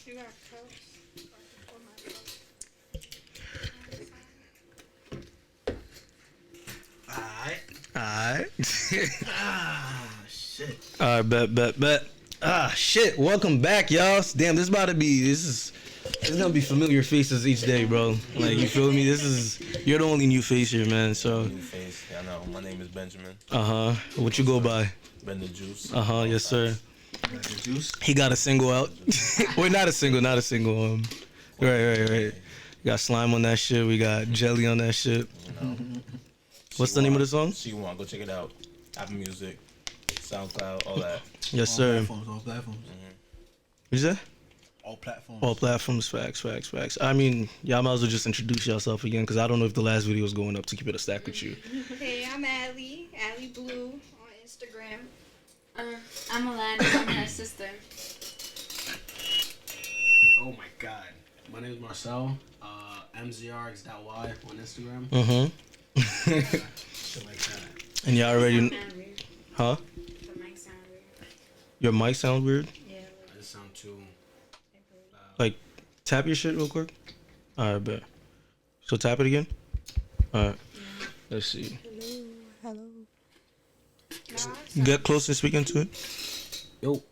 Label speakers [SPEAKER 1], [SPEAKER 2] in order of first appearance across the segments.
[SPEAKER 1] You got cups.
[SPEAKER 2] Alright.
[SPEAKER 3] Alright.
[SPEAKER 2] Shit.
[SPEAKER 3] Alright, bet. Shit. Welcome back, y'all. Damn, this is gonna be familiar faces each day, bro. Like, you feel me? You're the only new face here, man. So.
[SPEAKER 4] New face. I know. My name is Benjamin.
[SPEAKER 3] What you go by?
[SPEAKER 4] Ben the Juice.
[SPEAKER 3] Yes, sir.
[SPEAKER 2] Got the juice?
[SPEAKER 3] He got a single out. Wait, not a single. Right. We got slime on that shit. We got jelly on that shit.
[SPEAKER 4] You know.
[SPEAKER 3] What's the name of the song?
[SPEAKER 4] She Want. Go check it out. Apple Music, SoundCloud, all that.
[SPEAKER 3] Yes, sir.
[SPEAKER 2] All platforms.
[SPEAKER 3] What'd you say?
[SPEAKER 2] All platforms.
[SPEAKER 3] All platforms. Facts. I mean, y'all might as well just introduce yourself again, because I don't know if the last video was going up to keep it a stack with you.
[SPEAKER 1] Hey, I'm Allie Blue on Instagram.
[SPEAKER 5] I'm Alana. I'm her sister.
[SPEAKER 2] Oh my god. My name is Marcel. MZRX.Y on Instagram. Shit like that.
[SPEAKER 3] And y'all already...
[SPEAKER 5] Sound weird.
[SPEAKER 3] Huh?
[SPEAKER 5] The mic sound weird.
[SPEAKER 3] Your mic sounds weird?
[SPEAKER 1] Yeah.
[SPEAKER 2] I just sound too.
[SPEAKER 3] Like, tap your shit real quick. Alright, bet. So tap it again. Alright. Let's see.
[SPEAKER 1] Hello.
[SPEAKER 3] Get close and speak into it.
[SPEAKER 2] Yo.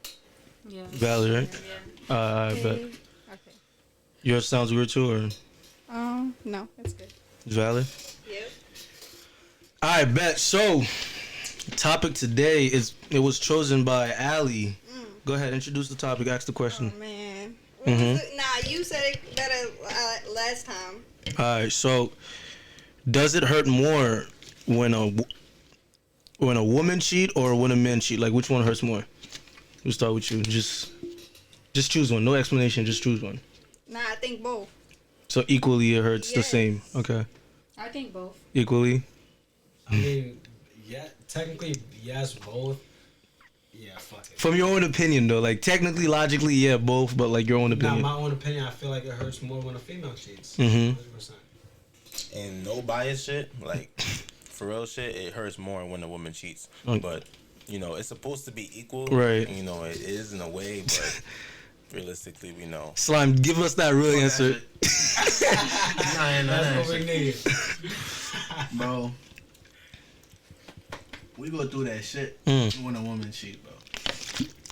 [SPEAKER 5] Yeah.
[SPEAKER 3] Valid, right?
[SPEAKER 5] Yeah.
[SPEAKER 3] I bet.
[SPEAKER 1] Okay.
[SPEAKER 3] Yours sounds weird too, or
[SPEAKER 1] No, that's good.
[SPEAKER 3] it's valid?
[SPEAKER 1] Yep.
[SPEAKER 3] I bet. So, topic today it was chosen by Allie. Go ahead, introduce the topic, ask the question.
[SPEAKER 1] Oh man. What was it? Nah, you said it better last time.
[SPEAKER 3] Alright, so does it hurt more when a woman cheat or when a man cheat? Like, which one hurts more? We'll start with you. Just choose one. No explanation. Just choose one.
[SPEAKER 1] Nah, I think both.
[SPEAKER 3] So equally, it hurts the
[SPEAKER 1] Yes.
[SPEAKER 3] same. Okay.
[SPEAKER 5] I think both.
[SPEAKER 3] Equally.
[SPEAKER 2] I mean, yeah, technically, yes, both. Yeah, fuck it.
[SPEAKER 3] From your own opinion, though, like technically, logically, yeah, both, but like your own
[SPEAKER 2] Now,
[SPEAKER 3] opinion.
[SPEAKER 2] my own opinion, I feel like it hurts more when a female cheats.
[SPEAKER 3] Mhm.
[SPEAKER 2] 100%.
[SPEAKER 4] And no bias shit, like for real shit, it hurts more when a woman cheats.
[SPEAKER 3] Okay.
[SPEAKER 4] But you know, it's supposed to be equal.
[SPEAKER 3] Right.
[SPEAKER 4] You know, it is in a way, but realistically, we know.
[SPEAKER 3] Slime, give us that real answer.
[SPEAKER 2] That's what we need.
[SPEAKER 6] Bro, we go through that shit
[SPEAKER 3] Mm.
[SPEAKER 6] when a woman cheat, bro.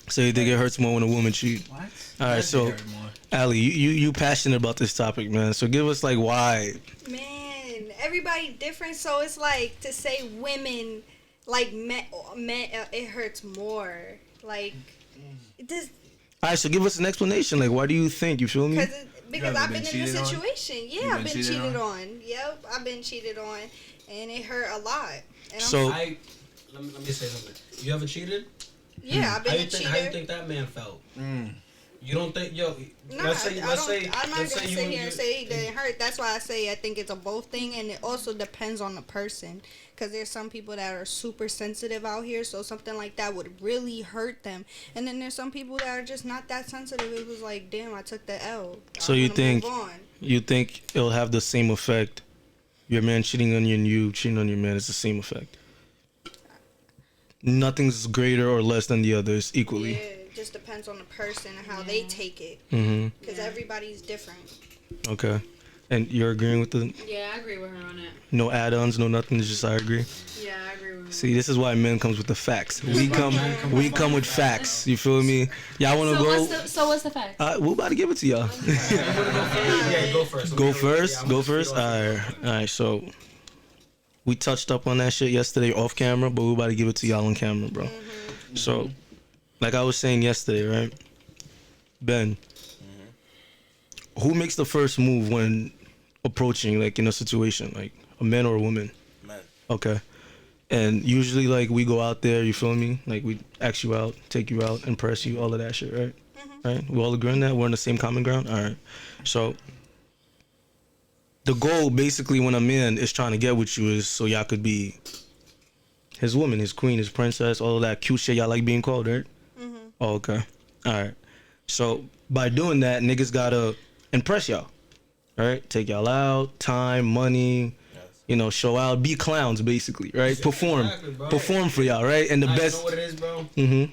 [SPEAKER 3] So you think it hurts more when a woman cheat?
[SPEAKER 6] What?
[SPEAKER 3] All right,
[SPEAKER 6] Yes,
[SPEAKER 3] so
[SPEAKER 6] it hurt more.
[SPEAKER 3] Allie, you passionate about this topic, man. So give us like why.
[SPEAKER 1] Man, everybody different, so it's like to say women, like men it hurts more. Like this,
[SPEAKER 3] All right, so give us an explanation. Like, why do you think? You feel me?
[SPEAKER 1] because
[SPEAKER 6] ever
[SPEAKER 1] I've
[SPEAKER 6] been
[SPEAKER 1] been in this
[SPEAKER 6] cheated on?
[SPEAKER 1] situation.
[SPEAKER 6] You
[SPEAKER 1] Yeah, I've
[SPEAKER 6] been
[SPEAKER 1] been
[SPEAKER 6] cheated
[SPEAKER 1] cheated
[SPEAKER 6] on?
[SPEAKER 1] on. Yep, I've been cheated on, and it hurt a lot. And
[SPEAKER 3] So-
[SPEAKER 2] Let me say something. You ever cheated?
[SPEAKER 1] yeah, I've been a cheater.
[SPEAKER 2] How you think that man felt? You don't think,
[SPEAKER 1] Nah,
[SPEAKER 2] let's say
[SPEAKER 1] I'm not gonna sit here and say it didn't hurt. That's why I say I think it's a both thing, and it also depends on the person. Because there's some people that are super sensitive out here, so something like that would really hurt them. And then there's some people that are just not that sensitive. It was like, damn, I took the L.
[SPEAKER 3] So
[SPEAKER 1] I'm
[SPEAKER 3] you
[SPEAKER 1] gonna
[SPEAKER 3] think
[SPEAKER 1] move on.
[SPEAKER 3] you think it'll have the same effect? Your man cheating on you and you cheating on your man is the same effect. Nothing's greater or less than the others equally.
[SPEAKER 1] Yeah, it just depends on the person and how they take it.
[SPEAKER 3] Mhm.
[SPEAKER 1] Because everybody's different.
[SPEAKER 3] Okay. And you're agreeing with the
[SPEAKER 5] Yeah, I agree with her on it.
[SPEAKER 3] no add-ons, no nothing. It's just I agree.
[SPEAKER 5] Yeah, I agree with her.
[SPEAKER 3] See, this is why men comes with the facts. We come with facts. You feel me? Y'all wanna go?
[SPEAKER 5] What's the fact?
[SPEAKER 3] We're about to give it to y'all.
[SPEAKER 2] Yeah, go first.
[SPEAKER 3] Go first.
[SPEAKER 2] Yeah,
[SPEAKER 3] Go
[SPEAKER 2] I'm
[SPEAKER 3] first.
[SPEAKER 2] gonna
[SPEAKER 3] All right. So we touched up on that shit yesterday off camera, but we're about to give it to y'all on camera, bro. So, like I was saying yesterday, right? Ben, who makes the first move when approaching, like in a situation, like a man or a woman?
[SPEAKER 4] Man,
[SPEAKER 3] Okay. And usually, like, we go out there, you feel me? Like, we ask you out, take you out, impress you, all of that shit, right? Right? We all agree on that? We're on the same common ground? All right. So, the goal, basically, when I'm in, is trying to get with you is so y'all could be his woman, his queen, his princess, all of that cute shit y'all like being called, right? Oh, okay. All right. So, by doing that, niggas gotta impress y'all. All right? Take y'all out, time, money, you know, show out, be clowns, basically, right? Perform.
[SPEAKER 2] Exactly, bro.
[SPEAKER 3] Perform for y'all, right? And the
[SPEAKER 2] You
[SPEAKER 3] best...
[SPEAKER 2] know what it is, bro?
[SPEAKER 3] Mm-hmm.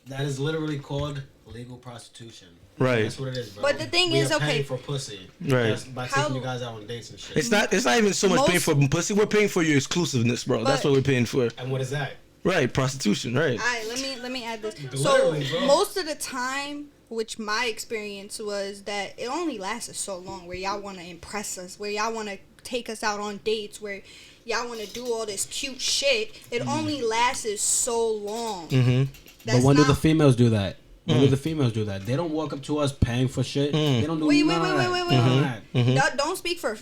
[SPEAKER 2] That is literally called legal prostitution.
[SPEAKER 3] Right.
[SPEAKER 2] That's what it is, bro.
[SPEAKER 1] But the thing
[SPEAKER 2] We
[SPEAKER 1] is,
[SPEAKER 2] are
[SPEAKER 1] okay.
[SPEAKER 2] paying for pussy.
[SPEAKER 3] Right.
[SPEAKER 2] That's by
[SPEAKER 1] How-
[SPEAKER 2] taking you guys out on dates and shit.
[SPEAKER 3] It's not even so much paying for pussy. We're paying for your exclusiveness, bro. That's
[SPEAKER 1] But-
[SPEAKER 3] what we're paying for.
[SPEAKER 2] And what is that?
[SPEAKER 3] Right, prostitution, right.
[SPEAKER 1] All right, let me add this.
[SPEAKER 2] Literally,
[SPEAKER 1] So
[SPEAKER 2] bro.
[SPEAKER 1] most of the time, which my experience was that it only lasted so long, where y'all want to impress us, where y'all want to take us out on dates, where y'all want to do all this cute shit. It only lasted so long.
[SPEAKER 3] Mm-hmm.
[SPEAKER 2] But when do the females do that? When do the females do that? They don't walk up to us paying for shit. They don't do
[SPEAKER 1] Wait,
[SPEAKER 2] none of that. None of that.
[SPEAKER 1] Don't speak for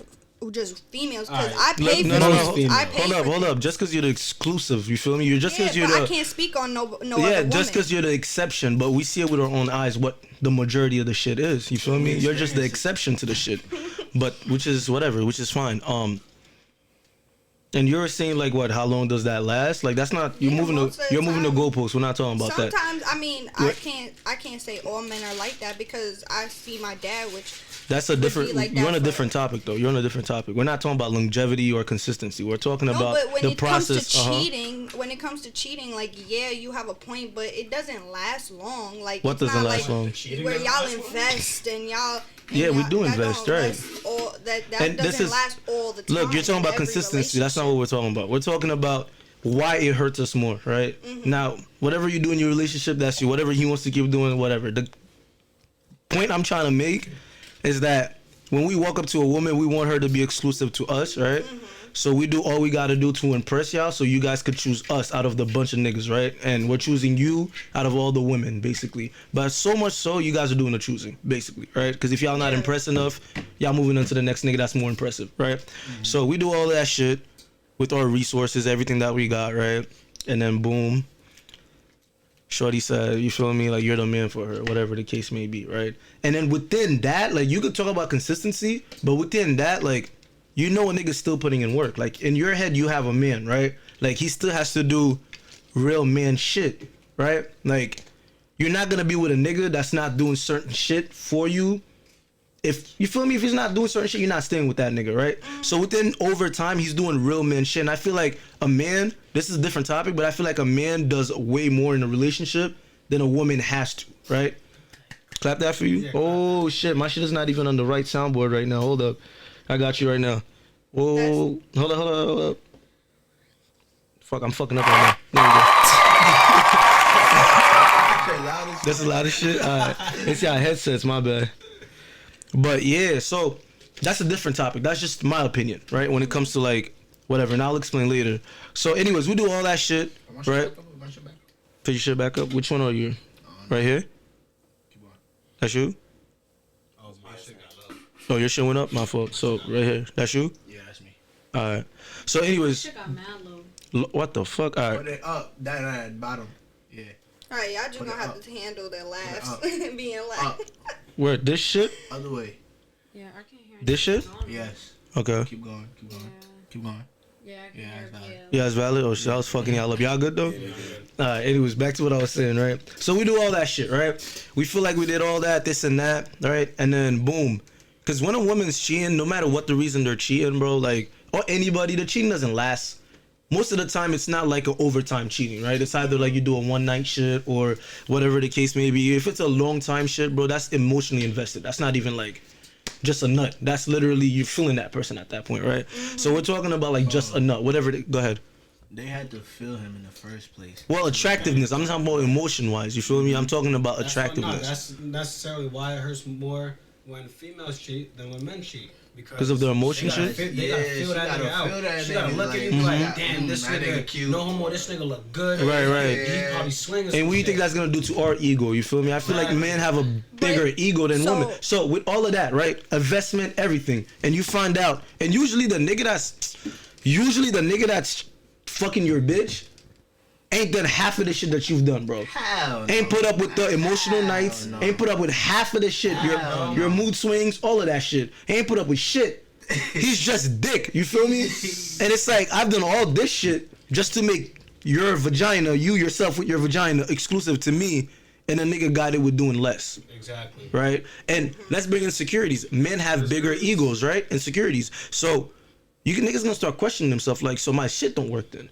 [SPEAKER 1] just females, because
[SPEAKER 2] Alright.
[SPEAKER 1] I pay for
[SPEAKER 3] No, no,
[SPEAKER 1] this.
[SPEAKER 3] no.
[SPEAKER 1] I pay for
[SPEAKER 3] Hold
[SPEAKER 1] this.
[SPEAKER 3] up. Just because you're the exclusive, you feel me? You're just
[SPEAKER 1] Yeah,
[SPEAKER 3] because you're
[SPEAKER 1] but I
[SPEAKER 3] the
[SPEAKER 1] can't speak on no
[SPEAKER 3] yeah,
[SPEAKER 1] other woman.
[SPEAKER 3] just because you're the exception, but we see it with our own eyes what the majority of the shit is. You feel me? You're just the exception to the shit, but which is whatever, which is fine. And you're saying like what? How long does that last? Like that's not you're
[SPEAKER 1] Yeah,
[SPEAKER 3] moving
[SPEAKER 1] most
[SPEAKER 3] the
[SPEAKER 1] of the
[SPEAKER 3] you're moving the
[SPEAKER 1] time.
[SPEAKER 3] goalposts. We're not talking about that.
[SPEAKER 1] Sometimes, I mean, I
[SPEAKER 3] What?
[SPEAKER 1] can't say all men are like that, because I see my dad, which
[SPEAKER 3] That's a
[SPEAKER 1] would be
[SPEAKER 3] different.
[SPEAKER 1] like
[SPEAKER 3] You're
[SPEAKER 1] that
[SPEAKER 3] on a
[SPEAKER 1] for-
[SPEAKER 3] different topic though. You're on a different topic. We're not talking about longevity or consistency. We're talking
[SPEAKER 1] no,
[SPEAKER 3] about
[SPEAKER 1] but when
[SPEAKER 3] the
[SPEAKER 1] it comes
[SPEAKER 3] process.
[SPEAKER 1] to cheating, like yeah, you have a point, but it doesn't last long. Like
[SPEAKER 3] What
[SPEAKER 1] it's
[SPEAKER 3] doesn't
[SPEAKER 1] not
[SPEAKER 3] last
[SPEAKER 1] like
[SPEAKER 3] long?
[SPEAKER 2] Cheating
[SPEAKER 1] where
[SPEAKER 2] doesn't
[SPEAKER 1] y'all
[SPEAKER 2] last long?
[SPEAKER 1] invest and y'all.
[SPEAKER 3] Yeah, we
[SPEAKER 1] y'all-
[SPEAKER 3] do
[SPEAKER 1] that
[SPEAKER 3] invest,
[SPEAKER 1] don't
[SPEAKER 3] right.
[SPEAKER 1] last All, that
[SPEAKER 3] And this
[SPEAKER 1] doesn't
[SPEAKER 3] is-
[SPEAKER 1] last all the time.
[SPEAKER 3] Look, you're talking about
[SPEAKER 1] in every
[SPEAKER 3] consistency. That's not what we're talking about. We're talking about why it hurts us more, right?
[SPEAKER 1] Mm-hmm.
[SPEAKER 3] Now, whatever you do in your relationship, that's you. Whatever he wants to keep doing, whatever. The point I'm trying to make is that when we walk up to a woman, we want her to be exclusive to us, right?
[SPEAKER 1] Mm-hmm.
[SPEAKER 3] So we do all we gotta do to impress y'all, so you guys could choose us out of the bunch of niggas, right? And we're choosing you out of all the women, basically. But so much so, you guys are doing the choosing, basically, right? Because if y'all not
[SPEAKER 1] Yeah.
[SPEAKER 3] impressed enough, y'all moving on to the next nigga that's more impressive, right? So we do all that shit with our resources, everything that we got, right? And then boom, shorty said, you feel me? Like you're the man for her, whatever the case may be, right? And then within that, like you could talk about consistency, but within that, like you know a nigga's still putting in work. Like in your head, you have a man, right? Like he still has to do real man shit, right? Like you're not gonna be with a nigga that's not doing certain shit for you. If you feel me, if he's not doing certain shit, you're not staying with that nigga, right? So within over time, he's doing real man shit. And I feel like a man, this is a different topic, but I feel like a man does way more in a relationship than a woman has to, right? Clap that for you.
[SPEAKER 2] Yeah, clap
[SPEAKER 3] Oh shit, my shit is not even on the right soundboard right now. Hold up. I got you right now. Whoa. Hold up. Fuck, I'm fucking up right now. There we go. That's a lot of shit. Alright. It's y'all headsets, my bad. But yeah, so that's a different topic. That's just my opinion, right? When it comes to like whatever, and I'll explain later. So anyways, we do all that shit, right? Put your shit back up. Which one are you? Right here? That's you?
[SPEAKER 2] Oh, my shit got low.
[SPEAKER 3] Oh, your shit went up? My fault. So right here. That's you?
[SPEAKER 6] Yeah, that's me.
[SPEAKER 3] Alright. So anyways,
[SPEAKER 5] Shit got mad low.
[SPEAKER 3] what the fuck? Alright.
[SPEAKER 6] Put it up. That bottom. Yeah.
[SPEAKER 1] All right, y'all just
[SPEAKER 6] Put
[SPEAKER 1] gonna
[SPEAKER 6] it
[SPEAKER 1] have
[SPEAKER 6] up.
[SPEAKER 1] to handle that laughs
[SPEAKER 6] up.
[SPEAKER 1] being loud.
[SPEAKER 6] Up.
[SPEAKER 3] Where this shit?
[SPEAKER 6] Other way.
[SPEAKER 5] Yeah, I can't hear
[SPEAKER 3] This shit?
[SPEAKER 5] anything on it.
[SPEAKER 6] Yes.
[SPEAKER 3] Okay.
[SPEAKER 6] Keep going. Keep going.
[SPEAKER 5] Yeah.
[SPEAKER 6] Keep going.
[SPEAKER 5] Yeah, I can
[SPEAKER 6] Yeah,
[SPEAKER 5] hear
[SPEAKER 6] it's valid.
[SPEAKER 5] it.
[SPEAKER 3] Yeah, it's valid. Oh shit, I was fucking y'all up. Y'all good though? Alright, anyways, back to what I was saying, right? So we do all that shit, right? We feel like we did all that, this and that, right? And then boom. Cause when a woman's cheating, no matter what the reason they're cheating, bro, like, or anybody, the cheating doesn't last. Most of the time, it's not like an overtime cheating, right? It's either like you do a one night shit or whatever the case may be. If it's a long time shit, bro, that's emotionally invested. That's not even like just a nut. That's literally you feeling that person at that point, right? So we're talking about like just a nut, whatever. Go ahead.
[SPEAKER 6] They had to feel him in the first place.
[SPEAKER 3] Well, attractiveness. I'm talking about emotion wise. You feel me? I'm talking about
[SPEAKER 2] That's why- no,
[SPEAKER 3] attractiveness
[SPEAKER 2] that's necessarily why it hurts more when females cheat than when men cheat.
[SPEAKER 3] because of their emotion
[SPEAKER 2] They gotta
[SPEAKER 3] shit.
[SPEAKER 2] feel- They gotta
[SPEAKER 6] Yeah,
[SPEAKER 2] feel
[SPEAKER 6] she
[SPEAKER 2] that
[SPEAKER 6] gotta
[SPEAKER 2] nigga out.
[SPEAKER 6] feel that
[SPEAKER 2] She gotta
[SPEAKER 6] nigga,
[SPEAKER 2] look at
[SPEAKER 6] like,
[SPEAKER 2] you like,
[SPEAKER 6] mhm.
[SPEAKER 2] damn, this
[SPEAKER 6] That
[SPEAKER 2] nigga
[SPEAKER 6] nigga cute.
[SPEAKER 2] no homo, this nigga look good.
[SPEAKER 3] Right.
[SPEAKER 2] He probably swinging.
[SPEAKER 3] And what do you think that's gonna do to our ego? You feel me? I feel like men have a bigger ego than
[SPEAKER 1] so-
[SPEAKER 3] women. So with all of that, right? Investment, everything, and you find out, and usually the nigga that's fucking your bitch ain't done half of the shit that you've done, bro.
[SPEAKER 6] Hell
[SPEAKER 3] Ain't
[SPEAKER 6] no.
[SPEAKER 3] put up with the emotional nights.
[SPEAKER 6] no.
[SPEAKER 3] Ain't put up with half of the shit. Your mood swings, all of that shit. Ain't put up with shit. He's just dick. You feel me? And it's like I've done all this shit just to make your vagina, you yourself with your vagina, exclusive to me, and a nigga got it with doing less.
[SPEAKER 2] Exactly.
[SPEAKER 3] Right? And let's bring insecurities. Men have bigger egos, right? Insecurities. So niggas gonna start questioning themselves like, so my shit don't work then.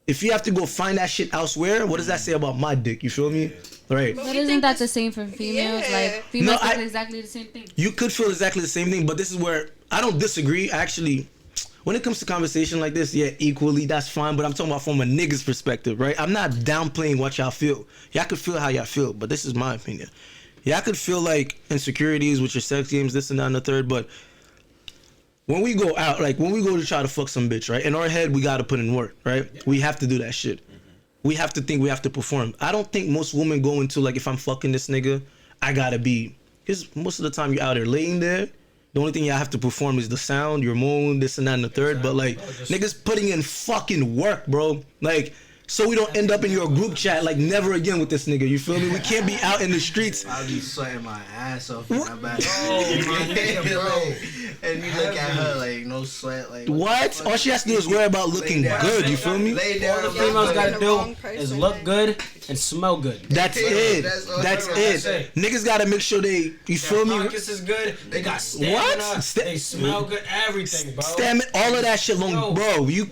[SPEAKER 3] if you have to go find that shit elsewhere, what does that say about my dick? You feel me? Right.
[SPEAKER 5] But isn't that the same for females?
[SPEAKER 1] Yeah.
[SPEAKER 5] Like females
[SPEAKER 3] No,
[SPEAKER 5] do exactly the same thing.
[SPEAKER 3] You could feel exactly the same thing, but this is where I don't disagree. Actually, when it comes to conversation like this, yeah, equally, that's fine. But I'm talking about from a nigga's perspective, right? I'm not downplaying what y'all feel. Y'all could feel how y'all feel, but this is my opinion. Y'all could feel like insecurities with your sex games, this and that and the third, but when we go out, like when we go to try to fuck some bitch, right? In our head, we gotta put in work, right? Yeah. We have to do that shit. We have to think, we have to perform. I don't think most women go into like, if I'm fucking this nigga, I gotta be, because most of the time you're out there laying there. The only thing y'all have to perform is the sound, your moan, this and that and the third. Exactly. But like, niggas putting in fucking work, bro. Like, so we don't end up in your group chat like never again with this nigga. You feel me? We can't be out in the streets.
[SPEAKER 6] I'll be sweating my ass off in my back. Oh, and you look at her like no sweat. Like
[SPEAKER 3] what? All she has to do is worry about looking good. You feel me?
[SPEAKER 2] All the females gotta do is look good and smell good.
[SPEAKER 3] That's it. That's it. Niggas gotta make sure they. You feel me?
[SPEAKER 2] Pockets is good. They got stamina.
[SPEAKER 3] What?
[SPEAKER 2] They smell good. Everything, bro.
[SPEAKER 3] Stamina. All of that shit, long, bro. You.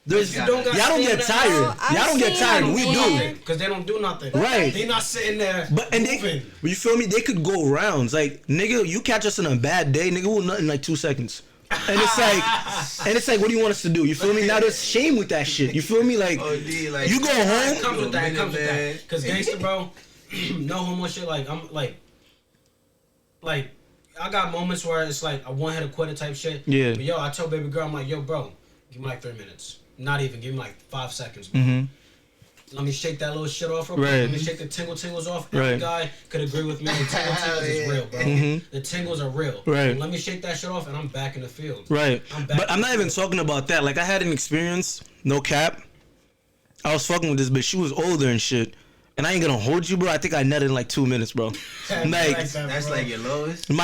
[SPEAKER 3] Y'all don't get tired. Y'all don't get tired. We do.
[SPEAKER 2] Because they don't do nothing.
[SPEAKER 3] Right.
[SPEAKER 2] They not sitting there.
[SPEAKER 3] But and they, you feel me? They could go rounds. Like nigga, you catch us in a bad day, nigga, we'll nut in like 2 seconds. And it's like, what do you want us to do? You feel me? Now there's shame with that shit. You feel me? Like, you go home.
[SPEAKER 2] It comes with that. Because gangster, bro, no homo shit. Like I'm like I got moments where it's like a one hit a quitter type shit.
[SPEAKER 3] Yeah.
[SPEAKER 2] But yo, I tell baby girl, I'm like, yo, bro, give me like 3 minutes. Not even, give me like 5 seconds, bro.
[SPEAKER 3] Mm-hmm.
[SPEAKER 2] Let me shake that little shit off real quick. Let me shake the tingles off. Every guy could agree with me. The tingles is real, bro. Mm-hmm. The tingles are real.
[SPEAKER 3] Right.
[SPEAKER 2] So let me shake that shit off and I'm back in the field.
[SPEAKER 3] Right. But I'm not even talking about that. Like I had an experience, no cap. I was fucking with this bitch. She was older and shit. And I ain't gonna hold you, bro. I think I nutted in like 2 minutes, bro. Like
[SPEAKER 6] that's like your lowest.
[SPEAKER 3] 2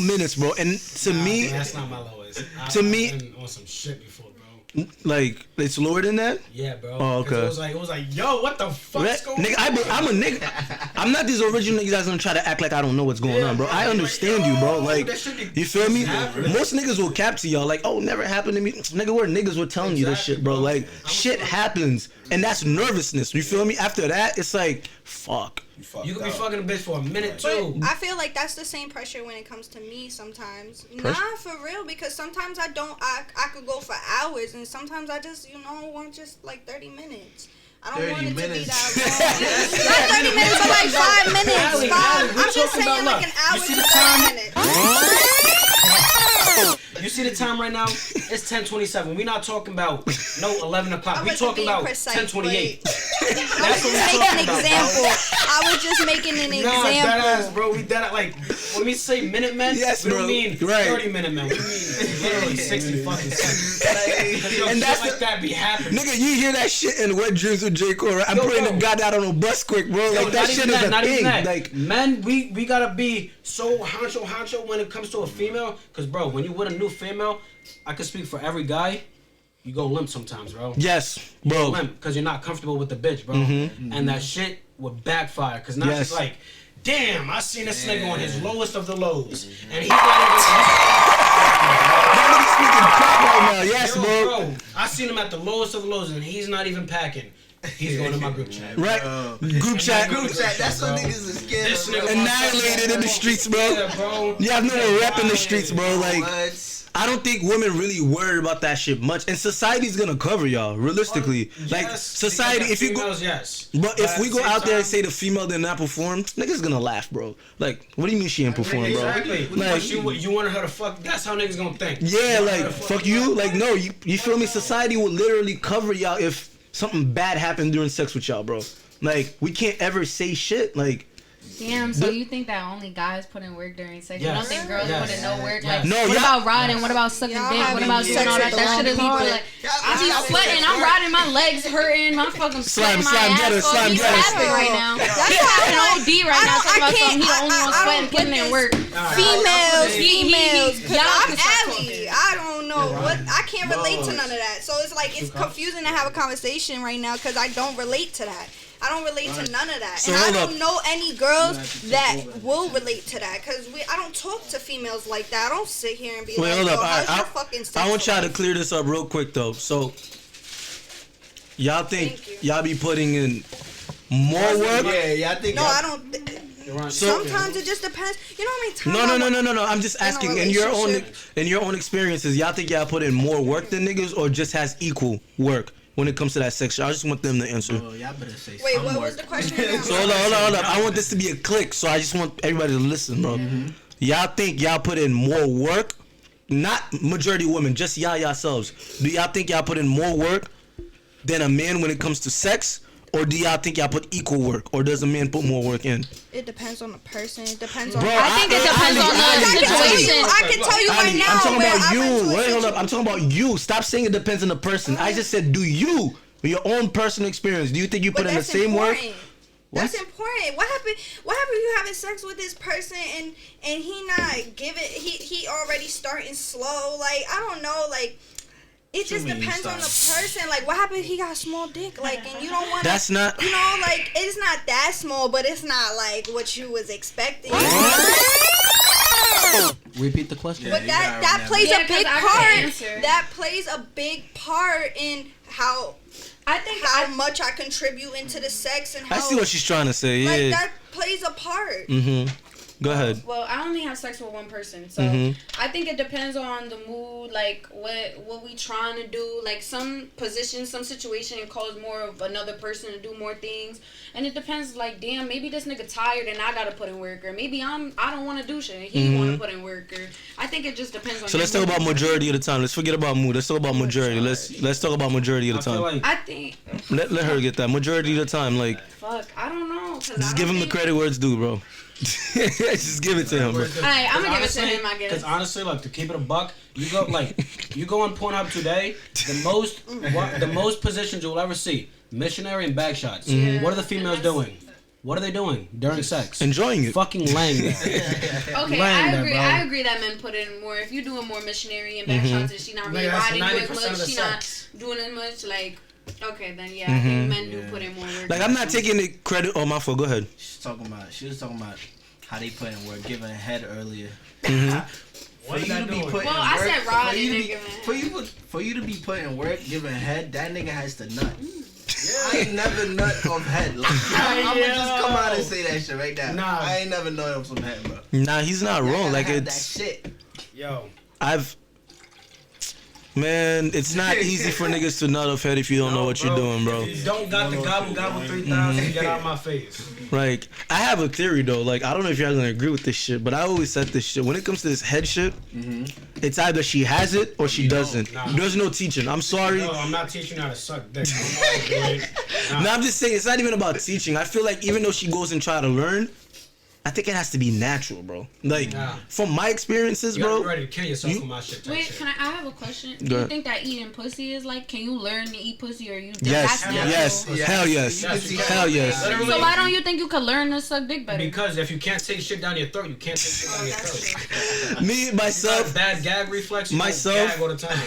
[SPEAKER 3] minutes, bro. And to me,
[SPEAKER 2] that's not my lowest.
[SPEAKER 3] To me,
[SPEAKER 2] I've been on some shit before, bro.
[SPEAKER 3] Like it's lower than that.
[SPEAKER 2] Yeah, bro.
[SPEAKER 3] Oh, okay.
[SPEAKER 2] It was like, yo, what the fuck's going
[SPEAKER 3] nigga,
[SPEAKER 2] on?
[SPEAKER 3] I'm a nigga. I'm not these original niggas that's gonna try to act like I don't know what's going on, bro. I understand you, bro. Like, you feel me? Most niggas will cap to y'all like, oh, never happened to me. Nigga, we're niggas were telling you this shit, bro. Like, shit happens, and that's nervousness. You feel me? After that, it's like, fuck.
[SPEAKER 2] You could be fucking a bitch for a minute too.
[SPEAKER 1] I feel like that's the same pressure when it comes to me sometimes. Nah, for real, because sometimes I could go for hours, and sometimes I just, want just like 30 minutes. I don't want it to be that long. Not 30 minutes, but like 5 minutes. I'm just saying like an hour to 30 minutes.
[SPEAKER 2] You see the time right now? It's 10:27. We're not talking about no 11 o'clock. We're talking about 10:28.
[SPEAKER 1] I was just making an example. I was just making an example.
[SPEAKER 2] Deadass, bro. We dead like when we say minute men,
[SPEAKER 3] yes,
[SPEAKER 2] we
[SPEAKER 3] bro.
[SPEAKER 2] don't mean 30-minute men. We mean literally 60 fucking seconds. Yo, and that's like that be happening.
[SPEAKER 3] Nigga, you hear that shit in Wet Dreams with J. Cole, right? I'm putting the god out on a bus quick, bro. Like that shit is a thing. Like
[SPEAKER 2] men, we gotta be so honcho when it comes to a female. Cause bro, when you with a new female, I can speak for every guy. You go limp sometimes, bro.
[SPEAKER 3] Yes, bro.
[SPEAKER 2] You go limp because you're not comfortable with the bitch, bro. Mm-hmm. And that shit would backfire. Because now she's like, damn, I seen this nigga on his lowest of the lows. And he's not
[SPEAKER 3] even... Yes, bro.
[SPEAKER 2] I seen him at the lowest of the lows and he's not even packing. He's going to my group chat.
[SPEAKER 3] Right. Group chat.
[SPEAKER 6] That's what niggas are scared
[SPEAKER 2] this
[SPEAKER 6] of.
[SPEAKER 3] Annihilated in the streets, bro.
[SPEAKER 2] Yeah, bro.
[SPEAKER 3] You have no rep in the streets, bro. Like, I don't think women really worry about that shit much, and society's gonna cover y'all realistically. Like society, if you go, but if we go out there and say the female did not perform, niggas gonna laugh, bro. Like, what do you mean she ain't perform, bro?
[SPEAKER 2] Exactly. Like you wanted her to fuck. That's how niggas gonna think.
[SPEAKER 3] Yeah, like fuck you. Like no, you feel me? Society will literally cover y'all if something bad happened during sex with y'all, bro. Like we can't ever say shit. Like.
[SPEAKER 5] Damn, so you think that only guys put in work during sex? You don't think girls put in no work? Like,
[SPEAKER 3] no,
[SPEAKER 5] what about riding? What about sucking dick? What about doing all that? That shit is hard. Like, I be sweating. I'm riding. My legs hurting. My fucking sweating my ass off. He's happy right now. That's having OD right now. Talking about something he the only one sweating, putting in work.
[SPEAKER 1] Females. I'm Allie. I don't know what. I can't relate to none of that. So it's like it's confusing to have a conversation right now because I don't relate to that. I don't relate to none of that. So and I don't know any girls that will relate to that because I don't talk to females like that. I don't sit here and be like,
[SPEAKER 3] hold up.
[SPEAKER 1] how's your fucking sex
[SPEAKER 3] I want y'all to
[SPEAKER 1] life?
[SPEAKER 3] clear this up real quick, though. So, y'all think y'all be putting in more work?
[SPEAKER 6] Yeah, I think.
[SPEAKER 1] No, I don't. Sometimes it just depends. You know how many times?
[SPEAKER 3] No. I'm just asking in your own experiences. Y'all think y'all put in more work than niggas, or just has equal work when it comes to that section? I just want them to answer.
[SPEAKER 6] Oh, y'all better say.
[SPEAKER 1] Wait, what was the question again?
[SPEAKER 3] So hold on. I want this to be a click, so I just want everybody to listen, bro. Y'all think y'all put in more work? Not majority women, just y'all yourselves. Do y'all think y'all put in more work than a man when it comes to sex? Or do y'all think y'all put equal work? Or does a man put more work in?
[SPEAKER 1] It depends on the person. It depends on.
[SPEAKER 3] Bro,
[SPEAKER 5] I think it depends on the situation.
[SPEAKER 1] I can tell you right now.
[SPEAKER 3] I'm talking about you. Wait, hold up. I'm talking about you. Stop saying it depends on the person. I just said, do you, with your own personal experience, do you think you put in the same work?
[SPEAKER 1] That's important. What happened? What happened? You having sex with this person and he not giving? He already starting slow. Like I don't know. Like. It just depends on the person. Like, what happened if he got a small dick? Like, and you don't want to...
[SPEAKER 3] That's not...
[SPEAKER 1] You know, like, it's not that small, but it's not, like, what you was expecting.
[SPEAKER 2] Repeat the question.
[SPEAKER 1] But that plays a big part. That plays a big part in how... I think how much I contribute into the sex and how...
[SPEAKER 3] I see what she's trying to say, yeah.
[SPEAKER 1] Like, that plays a part.
[SPEAKER 3] Go ahead.
[SPEAKER 5] Well, I only have sex with one person, so I think it depends on the mood, like what we trying to do. Like some position, some situation calls more of another person to do more things, and it depends. Like, damn, maybe this nigga tired and I gotta put in work, or maybe I don't want to do shit and he want to put in work. Or I think it just depends on.
[SPEAKER 3] So let's talk about majority of the time. Let's forget about mood. Let's talk about majority. Let's talk about majority of the time.
[SPEAKER 5] I think.
[SPEAKER 3] Let her get that majority of the time. Like.
[SPEAKER 5] Fuck, I don't know.
[SPEAKER 3] Just give him the credit where it's due, bro. Just give it to him, bro.
[SPEAKER 5] Alright, I'm gonna give it to him, I guess.
[SPEAKER 2] Because honestly, like to keep it a buck, you go on Pornhub today, the most positions you'll ever see, missionary and bag shots. What are the females doing? What are they doing during sex?
[SPEAKER 3] Enjoying it.
[SPEAKER 2] Fucking laying there.
[SPEAKER 5] Okay, I agree that men put in more. If you're doing more missionary and back shots and she not really riding as much, she not doing as much, like, okay, then yeah, I think men do put in more work.
[SPEAKER 3] Like, I'm not taking the credit on my fault. Go ahead.
[SPEAKER 6] She was talking about how they put in work, giving head earlier. For you to be putting
[SPEAKER 5] I
[SPEAKER 6] work,
[SPEAKER 5] said riding.
[SPEAKER 6] For you to be putting work, giving head, that nigga has to nut. I ain't never nut on head. Like, I'm gonna just come out and say that shit right now.
[SPEAKER 2] Nah.
[SPEAKER 6] I ain't never nut on some head, bro.
[SPEAKER 3] Nah, he's not wrong. Like, it's
[SPEAKER 6] that shit.
[SPEAKER 2] Yo.
[SPEAKER 3] Man, it's not easy for niggas to nut off head if you don't know what you're doing, bro.
[SPEAKER 2] If you don't got the gobble 3000, get out of my face.
[SPEAKER 3] Like, I have a theory though. Like, I don't know if y'all gonna agree with this shit, but I always said this shit. When it comes to this head shit, it's either she has it or she doesn't. There's no teaching. I'm sorry.
[SPEAKER 2] No, I'm not teaching you how to suck dick.
[SPEAKER 3] No, I'm just saying it's not even about teaching. I feel like even though she goes and try to learn, I think it has to be natural, bro. Like, from my experiences, bro.
[SPEAKER 2] You're ready to kill yourself for my shit.
[SPEAKER 5] Wait,
[SPEAKER 2] shit.
[SPEAKER 5] I have a question. Do you think that eating pussy is like, can you learn to eat pussy or you just
[SPEAKER 3] Yes,
[SPEAKER 5] that's
[SPEAKER 3] yes, hell yes. Hell yes.
[SPEAKER 5] So why don't you think you could learn to suck dick better?
[SPEAKER 2] Because if you can't take shit down your throat, you can't take shit down your throat.
[SPEAKER 3] Me, myself.
[SPEAKER 2] Bad gag reflex.
[SPEAKER 3] Myself.
[SPEAKER 2] Gag all the time.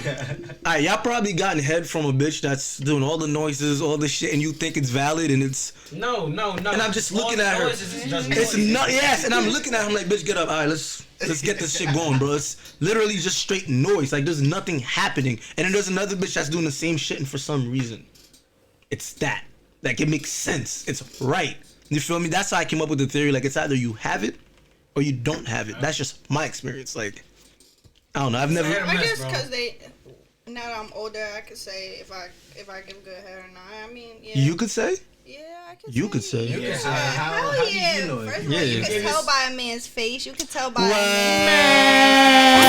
[SPEAKER 3] Alright, y'all probably gotten head from a bitch that's doing all the noises, all the shit, and you think it's valid and it's.
[SPEAKER 2] No.
[SPEAKER 3] And I'm just looking at her. It's not. Yes, and I'm looking at him like, bitch, get up. All right, let's get this shit going, bro. It's literally just straight noise. Like, there's nothing happening. And then there's another bitch that's doing the same shit, and for some reason, it's that. Like, it makes sense. It's right. You feel me? That's how I came up with the theory. Like, it's either you have it or you don't have it. That's just my experience. Like, I don't know. I've never.
[SPEAKER 1] I guess because now that I'm older, I could say if I give good head or not. I mean, yeah.
[SPEAKER 3] You could say?
[SPEAKER 1] Yeah, I could
[SPEAKER 3] You
[SPEAKER 1] say.
[SPEAKER 3] could say.
[SPEAKER 6] How do you know it?
[SPEAKER 1] First of all, you can tell by a man's face. You can tell by a
[SPEAKER 2] man.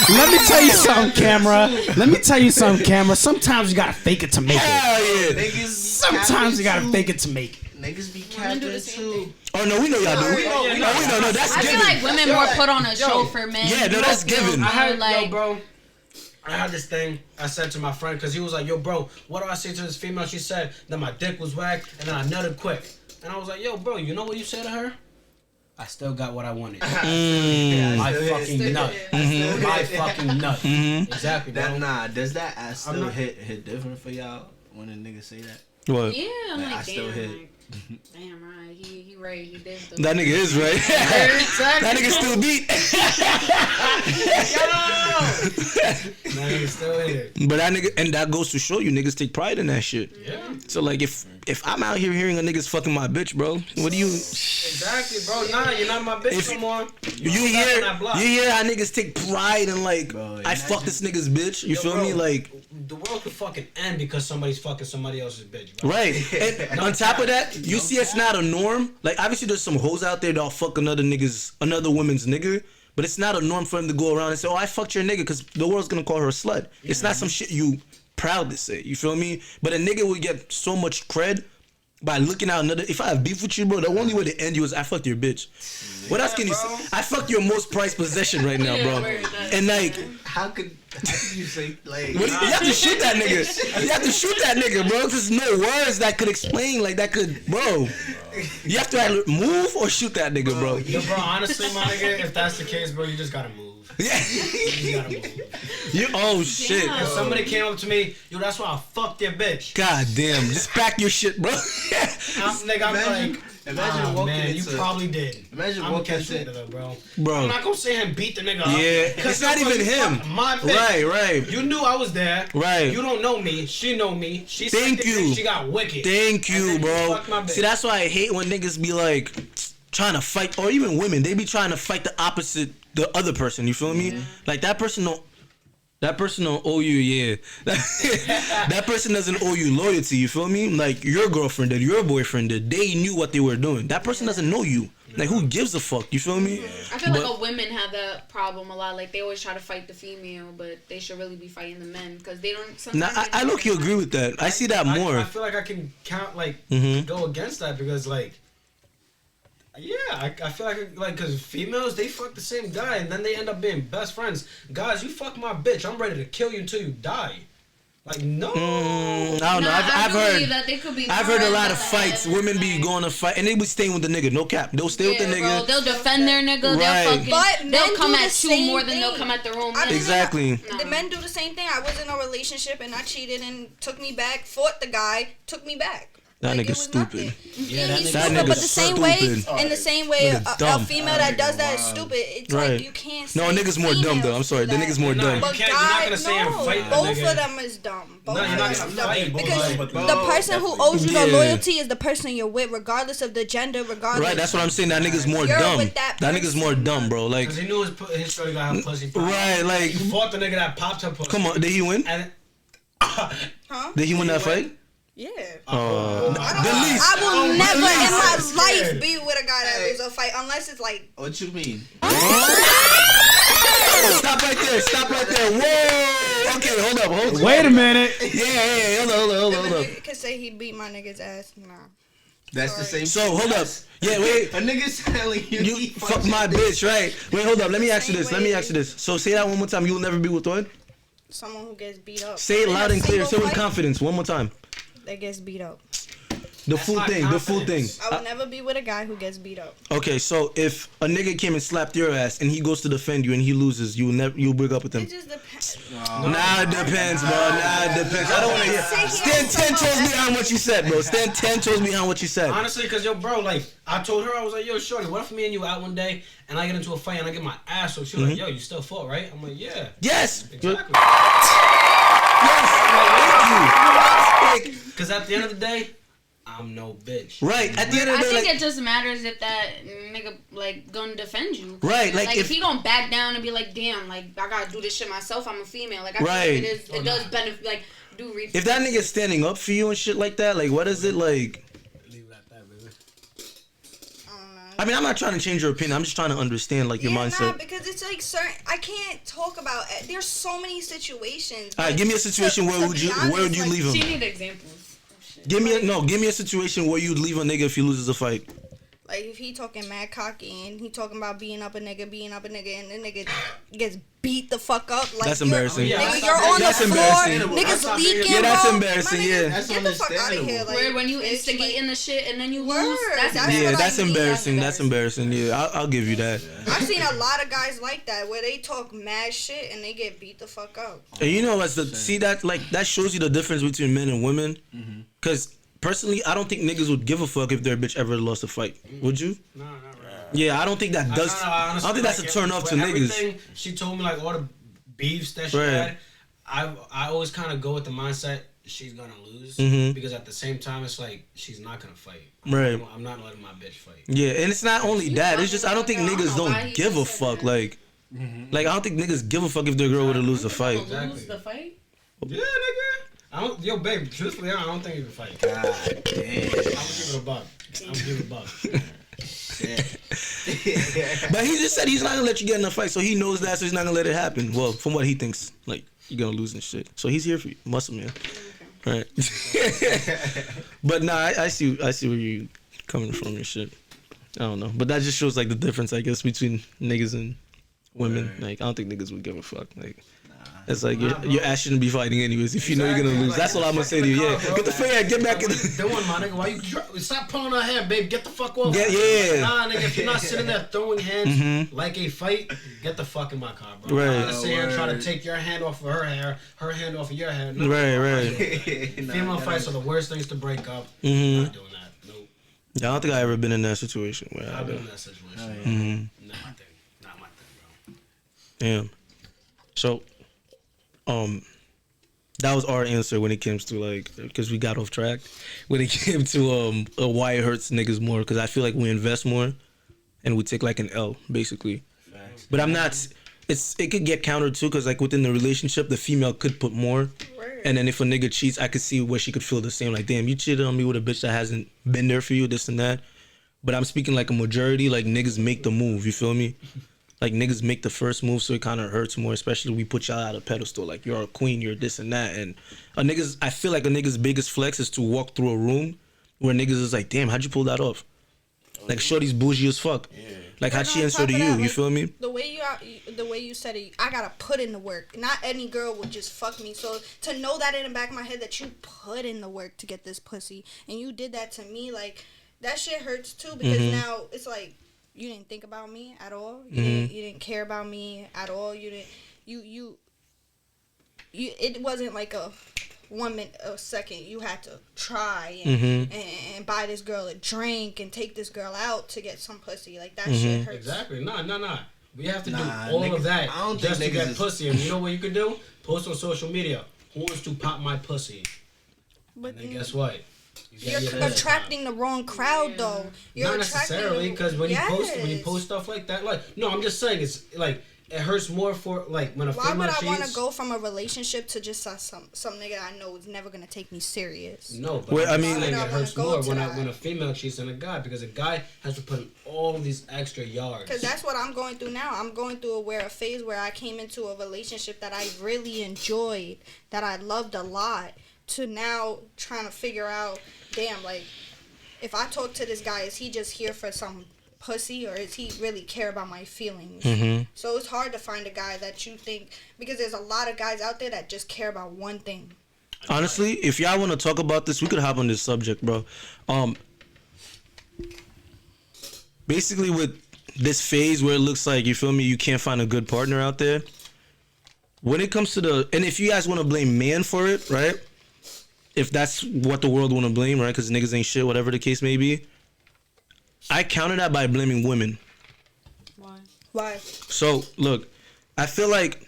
[SPEAKER 2] Let me tell you something, camera. Sometimes you gotta fake it to make it.
[SPEAKER 3] Hell yeah.
[SPEAKER 2] Sometimes you gotta fake it to make it.
[SPEAKER 6] Niggas be capping too.
[SPEAKER 3] Oh no, we know y'all do. We know. No, that's
[SPEAKER 5] I
[SPEAKER 3] given.
[SPEAKER 5] feel like women more put on a show for men.
[SPEAKER 3] Yeah, no, that's given.
[SPEAKER 2] Yo, bro. I had this thing I said to my friend because he was like, yo, bro, what do I say to this female? She said that my dick was whack and then I nutted quick. And I was like, yo, bro, you know what you said to her? I still got what I wanted. My fucking nut. My fucking nut. Exactly, bro.
[SPEAKER 6] Does that ass still hit different for y'all when a nigga say that?
[SPEAKER 3] What?
[SPEAKER 5] Yeah, I'm
[SPEAKER 6] I
[SPEAKER 5] like,
[SPEAKER 6] still
[SPEAKER 5] damn.
[SPEAKER 6] hit.
[SPEAKER 5] Like, Damn right, he right. He did.
[SPEAKER 3] That nigga is right. That nigga still beat.
[SPEAKER 2] That nigga still here.
[SPEAKER 3] But that nigga, and that goes to show you niggas take pride in that shit.
[SPEAKER 2] Yeah.
[SPEAKER 3] So like if I'm out here hearing a nigga's fucking my bitch, bro, what do you?
[SPEAKER 2] Exactly, bro. Nah, you're not my bitch no more.
[SPEAKER 3] You hear how niggas take pride in like,
[SPEAKER 6] bro,
[SPEAKER 3] I fuck this nigga's bitch. You feel me? Like
[SPEAKER 2] the world could fucking end because somebody's fucking somebody else's bitch, bro.
[SPEAKER 3] right. And on top of that, you see it's not a norm. Like obviously there's some hoes out there that'll fuck another woman's nigga. But it's not a norm for him to go around and say, "Oh, I fucked your nigga," because the world's gonna call her a slut. Yeah. It's not some shit you proud to say. You feel me? But a nigga would get so much cred by looking out another. If I have beef with you, bro, the only way to end you is I fucked your bitch. Yeah, what else can you say? I fucked your most prized possession right now, bro. And like,
[SPEAKER 6] how could you say like?
[SPEAKER 3] You have to shoot that nigga. You have to shoot that nigga, bro. There's no words that could explain like that could, bro. You have to either move or shoot that nigga, bro.
[SPEAKER 2] Yo, bro, honestly, my nigga, if that's the case, bro, you just gotta move.
[SPEAKER 3] Yeah.
[SPEAKER 2] You just gotta move.
[SPEAKER 3] Oh shit.
[SPEAKER 2] If somebody came up to me, yo, that's why I fucked your bitch.
[SPEAKER 3] God damn, just pack your shit, bro.
[SPEAKER 2] Imagine walking into... You probably did.
[SPEAKER 6] Imagine walking into...
[SPEAKER 2] bro.
[SPEAKER 3] Bro.
[SPEAKER 2] I'm not gonna say him beat the nigga up.
[SPEAKER 3] Yeah, it's not even him.
[SPEAKER 2] My bitch.
[SPEAKER 3] Right.
[SPEAKER 2] You knew I was there.
[SPEAKER 3] Right.
[SPEAKER 2] You don't know me. She know me. She
[SPEAKER 3] Thank you.
[SPEAKER 2] She got wicked.
[SPEAKER 3] Thank you, bro. See, that's why I hate when niggas be like trying to fight, or even women. They be trying to fight the opposite, the other person. You feel me? Like that person don't owe you, yeah. That person doesn't owe you loyalty, you feel me? Like your girlfriend did, your boyfriend did. They knew what they were doing. That person doesn't know you. Like who gives a fuck, you feel me?
[SPEAKER 5] I feel like women have that problem a lot. Like they always try to fight the female, but they should really be fighting the men because they don't.
[SPEAKER 3] Nah, I look, you agree with that. I see that more.
[SPEAKER 2] I feel like I can count go against that because like. Yeah, I feel like because females, they fuck the same guy and then they end up being best friends. Guys, you fuck my bitch, I'm ready to kill you until you die. Like, no.
[SPEAKER 3] I don't know. I've heard a lot of fights. Women be going to fight and they be staying with the nigga. No cap. They'll stay with the nigga.
[SPEAKER 5] Bro, they'll defend their nigga.
[SPEAKER 3] Right.
[SPEAKER 5] They'll come at you more than they'll come at their own man.
[SPEAKER 3] Exactly.
[SPEAKER 1] The men do the same thing. I was in a relationship and I cheated and took me back, fought the guy, took me back.
[SPEAKER 3] That nigga's stupid.
[SPEAKER 1] Yeah, he's stupid. But the same way, in the same way, a female that does that is stupid. It's like you can't.
[SPEAKER 3] No, a nigga's more dumb though. I'm sorry, the nigga's more dumb.
[SPEAKER 1] But guys, both of them is dumb. Both of them is dumb. Because the person who owes you the loyalty is the person you're with, regardless of the gender, regardless.
[SPEAKER 3] Right, that's what I'm saying. That nigga's more dumb. That nigga's more dumb, bro. Like,
[SPEAKER 2] because he knew his shorty got her pussy popped.
[SPEAKER 3] Right, like
[SPEAKER 2] he fought the nigga that popped her pussy.
[SPEAKER 3] Come on, did he win?
[SPEAKER 1] Huh?
[SPEAKER 3] Did he win that fight?
[SPEAKER 1] Yeah.
[SPEAKER 3] The least.
[SPEAKER 1] I will never in my life be with a guy that loses a fight unless it's like.
[SPEAKER 6] What you mean?
[SPEAKER 3] Stop right there. Whoa. Okay, hold up.
[SPEAKER 2] Wait a minute.
[SPEAKER 3] Yeah. Hold up.
[SPEAKER 1] You could say he beat my nigga's ass. Nah.
[SPEAKER 6] That's the same.
[SPEAKER 3] So hold up. Yeah, wait.
[SPEAKER 6] A nigga's telling you
[SPEAKER 3] fuck my bitch, right? Wait, hold up. Let me ask you this. So say that one more time. You will never be with what?
[SPEAKER 1] Someone who gets beat up.
[SPEAKER 3] Say it loud and clear. Say it with confidence. One more time.
[SPEAKER 1] That gets beat up.
[SPEAKER 3] The full thing.
[SPEAKER 1] I will never be with a guy who gets beat up.
[SPEAKER 3] Okay, so if a nigga came and slapped your ass and he goes to defend you and he loses, you'll break up with him.
[SPEAKER 1] It just depends.
[SPEAKER 3] Nah, it depends, bro. I don't want to hear. Stan 10 chose me on what you said, bro. Stan 10 chose me on what you said.
[SPEAKER 2] Honestly, because yo, bro, like I told her, I was like, yo, shorty, what if me and you out one day and I get into a fight and I get my ass so she was like, yo, you still fought, right? I'm like, yeah.
[SPEAKER 3] Yes.
[SPEAKER 2] Exactly. Because at the end of the day, I'm no bitch.
[SPEAKER 3] Right. At the end of the day,
[SPEAKER 5] I think it just matters if that nigga like gonna defend you.
[SPEAKER 3] Right.
[SPEAKER 5] Like if he gonna back down and be like, damn, like I gotta do this shit myself. I'm a female. Like I think it does benefit. Like do research.
[SPEAKER 3] If that nigga's standing up for you and shit like that, like what is it like?
[SPEAKER 2] Leave it at that, baby.
[SPEAKER 3] I mean, I'm not trying to change your opinion. I'm just trying to understand like your mindset.
[SPEAKER 1] Nah, because it's like certain. I can't talk about. There's so many situations.
[SPEAKER 3] All right, give me a situation where would you leave him?
[SPEAKER 5] She need examples.
[SPEAKER 3] Give me a situation where you'd leave a nigga if he loses a fight.
[SPEAKER 1] Like if he talking mad cocky and he talking about beating up a nigga, and the nigga gets beat the fuck up. Like
[SPEAKER 3] that's embarrassing.
[SPEAKER 1] Nigga, you're on the floor. Niggas leaking.
[SPEAKER 3] Yeah, that's embarrassing. Yeah,
[SPEAKER 6] that's
[SPEAKER 1] get the fuck out of here.
[SPEAKER 5] Like, when you instigating the shit and then you lose. That's
[SPEAKER 3] embarrassing. That's embarrassing. Yeah, I'll give you that.
[SPEAKER 1] I've seen a lot of guys like that where they talk mad shit and they get beat the fuck up.
[SPEAKER 3] And you know, see that like that shows you the difference between men and women, because personally, I don't think niggas would give a fuck if their bitch ever lost a fight. Would you?
[SPEAKER 2] No, not really.
[SPEAKER 3] Yeah, I don't think that does. I don't think that's a turn off to niggas.
[SPEAKER 2] She told me like all the beefs that she had. I always kind of go with the mindset she's gonna lose because at the same time it's like she's not gonna fight.
[SPEAKER 3] Right.
[SPEAKER 2] I'm not letting my bitch fight.
[SPEAKER 3] Yeah, and it's not only that. It's just I don't think niggas don't give a fuck. Like I don't think niggas give a fuck if their girl were to lose a fight.
[SPEAKER 2] Exactly.
[SPEAKER 5] Lose the fight?
[SPEAKER 2] Yeah, nigga. Yo, babe. Truthfully, I don't think you can fight.
[SPEAKER 6] God damn.
[SPEAKER 2] I'm gonna give it a buck.
[SPEAKER 3] But he just said he's not gonna let you get in a fight, so he knows that, so he's not gonna let it happen. Well, from what he thinks, like you're gonna lose and shit. So he's here for you, muscle man. Right. But nah, I see where you coming from and shit. I don't know, but that just shows like the difference, I guess, between niggas and women. Like I don't think niggas would give a fuck. Like. It's like your ass shouldn't be fighting anyways. If you know you're gonna lose, that's all I'm gonna say to you. Yeah, get the fuck out, get back in.
[SPEAKER 2] Doing my nigga, why you stop pulling her hair, babe? Get the fuck off.
[SPEAKER 3] Yeah.
[SPEAKER 2] Nah, nigga, if you're not sitting there throwing hands like a fight, get the fuck in my car, bro.
[SPEAKER 3] Right.
[SPEAKER 2] I'm not sitting here trying to take your hand off of her hair, her hand off of your hair. No,
[SPEAKER 3] Right.
[SPEAKER 2] Female fights are the worst things to break up. Not doing that. Nope.
[SPEAKER 3] Yeah, I don't think I ever been in that situation where
[SPEAKER 2] I've been in that situation. Not my thing, bro.
[SPEAKER 3] Damn. So. That was our answer when it came to like, because we got off track when it came to why it hurts niggas more, because I feel like we invest more and we take like an L basically. Facts. But I'm not. It could get countered too, because like within the relationship, the female could put more, and then if a nigga cheats, I could see where she could feel the same. Like, damn, you cheated on me with a bitch that hasn't been there for you, this and that. But I'm speaking like a majority. Like niggas make the move. You feel me? Like niggas make the first move, so it kind of hurts more, especially we put y'all at a pedestal. Like you're a queen, you're this and that. And I feel like a nigga's biggest flex is to walk through a room where niggas is like, damn, how'd you pull that off? Like shorty's bougie as fuck. Yeah. Like how'd she answer to you? You feel me?
[SPEAKER 1] The way you said it, I gotta put in the work. Not any girl would just fuck me. So to know that in the back of my head that you put in the work to get this pussy and you did that to me, like that shit hurts too, because now it's like. You didn't think about me at all. You didn't care about me at all. You didn't. You. It wasn't like a 1 minute, a second. You had to try and buy this girl a drink and take this girl out to get some pussy. Like that shit hurts.
[SPEAKER 2] Exactly. Nah. We have to do all of that just to get pussy. And you know what you could do? Post on social media. Who wants to pop my pussy? But and then guess what?
[SPEAKER 1] You're attracting the wrong crowd, though.
[SPEAKER 2] Not necessarily, because when you post stuff like that, like no, I'm just saying it's like it hurts more for like when a female cheats. Why would I want
[SPEAKER 1] to go from a relationship to just some nigga I know is never gonna take me serious?
[SPEAKER 2] No, but I mean, it hurts more when a female cheats than a guy, because a guy has to put in all these extra yards.
[SPEAKER 1] Because that's what I'm going through now. I'm going through a phase where I came into a relationship that I really enjoyed, that I loved a lot, to now trying to figure out. Damn, like, if I talk to this guy, is he just here for some pussy, or is he really care about my feelings? So it's hard to find a guy that you think, because there's a lot of guys out there that just care about one thing.
[SPEAKER 3] Honestly, if y'all want to talk about this, we could hop on this subject, bro. Basically with this phase where it looks like, you feel me, you can't find a good partner out there. When it comes to and if you guys want to blame man for it, right? If that's what the world want to blame, right? Because niggas ain't shit, whatever the case may be. I counter that by blaming women.
[SPEAKER 1] Why?
[SPEAKER 3] So, look, I feel like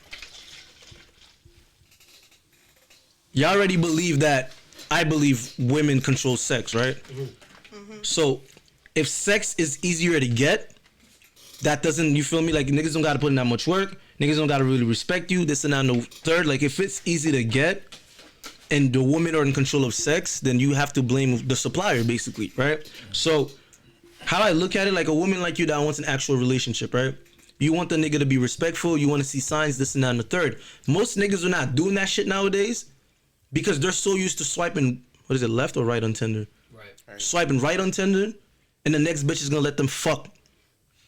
[SPEAKER 3] y'all already believe that I believe women control sex, right? So, if sex is easier to get, that doesn't, you feel me? Like, niggas don't got to put in that much work. Niggas don't got to really respect you. This and that and the third. Like, if it's easy to get, and the women are in control of sex, then you have to blame the supplier, basically, right? So, how I look at it, like a woman like you that wants an actual relationship, right? You want the nigga to be respectful, you want to see signs, this and that and the third. Most niggas are not doing that shit nowadays because they're so used to swiping, what is it, left or right on Tinder? Right. Swiping right on Tinder, and the next bitch is gonna let them fuck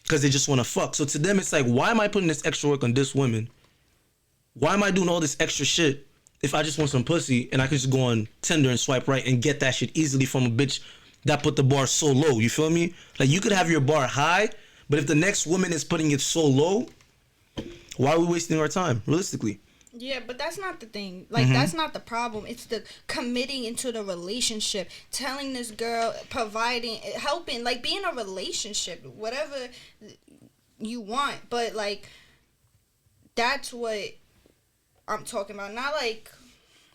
[SPEAKER 3] because they just want to fuck. So to them, it's like, why am I putting this extra work on this woman? Why am I doing all this extra shit if I just want some pussy and I can just go on Tinder and swipe right and get that shit easily from a bitch that put the bar so low? You feel me? Like, you could have your bar high, but if the next woman is putting it so low, why are we wasting our time, realistically?
[SPEAKER 1] Yeah, but that's not the thing. Like, that's not the problem. It's the committing into the relationship, telling this girl, providing, helping, like, be in a relationship, whatever you want. But, like, that's what I'm talking about. Not like...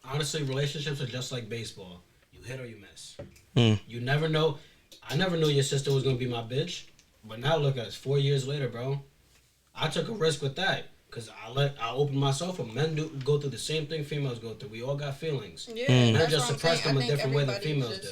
[SPEAKER 2] Honestly, relationships are just like baseball. You hit or you miss.
[SPEAKER 3] Mm.
[SPEAKER 2] You never know. I never knew your sister was going to be my bitch. But now look at us, 4 years later, bro. I took a risk with that. Because I opened myself up. Men go through the same thing females go through. We all got feelings.
[SPEAKER 1] Yeah,
[SPEAKER 2] Men just suppress them a different way than females do.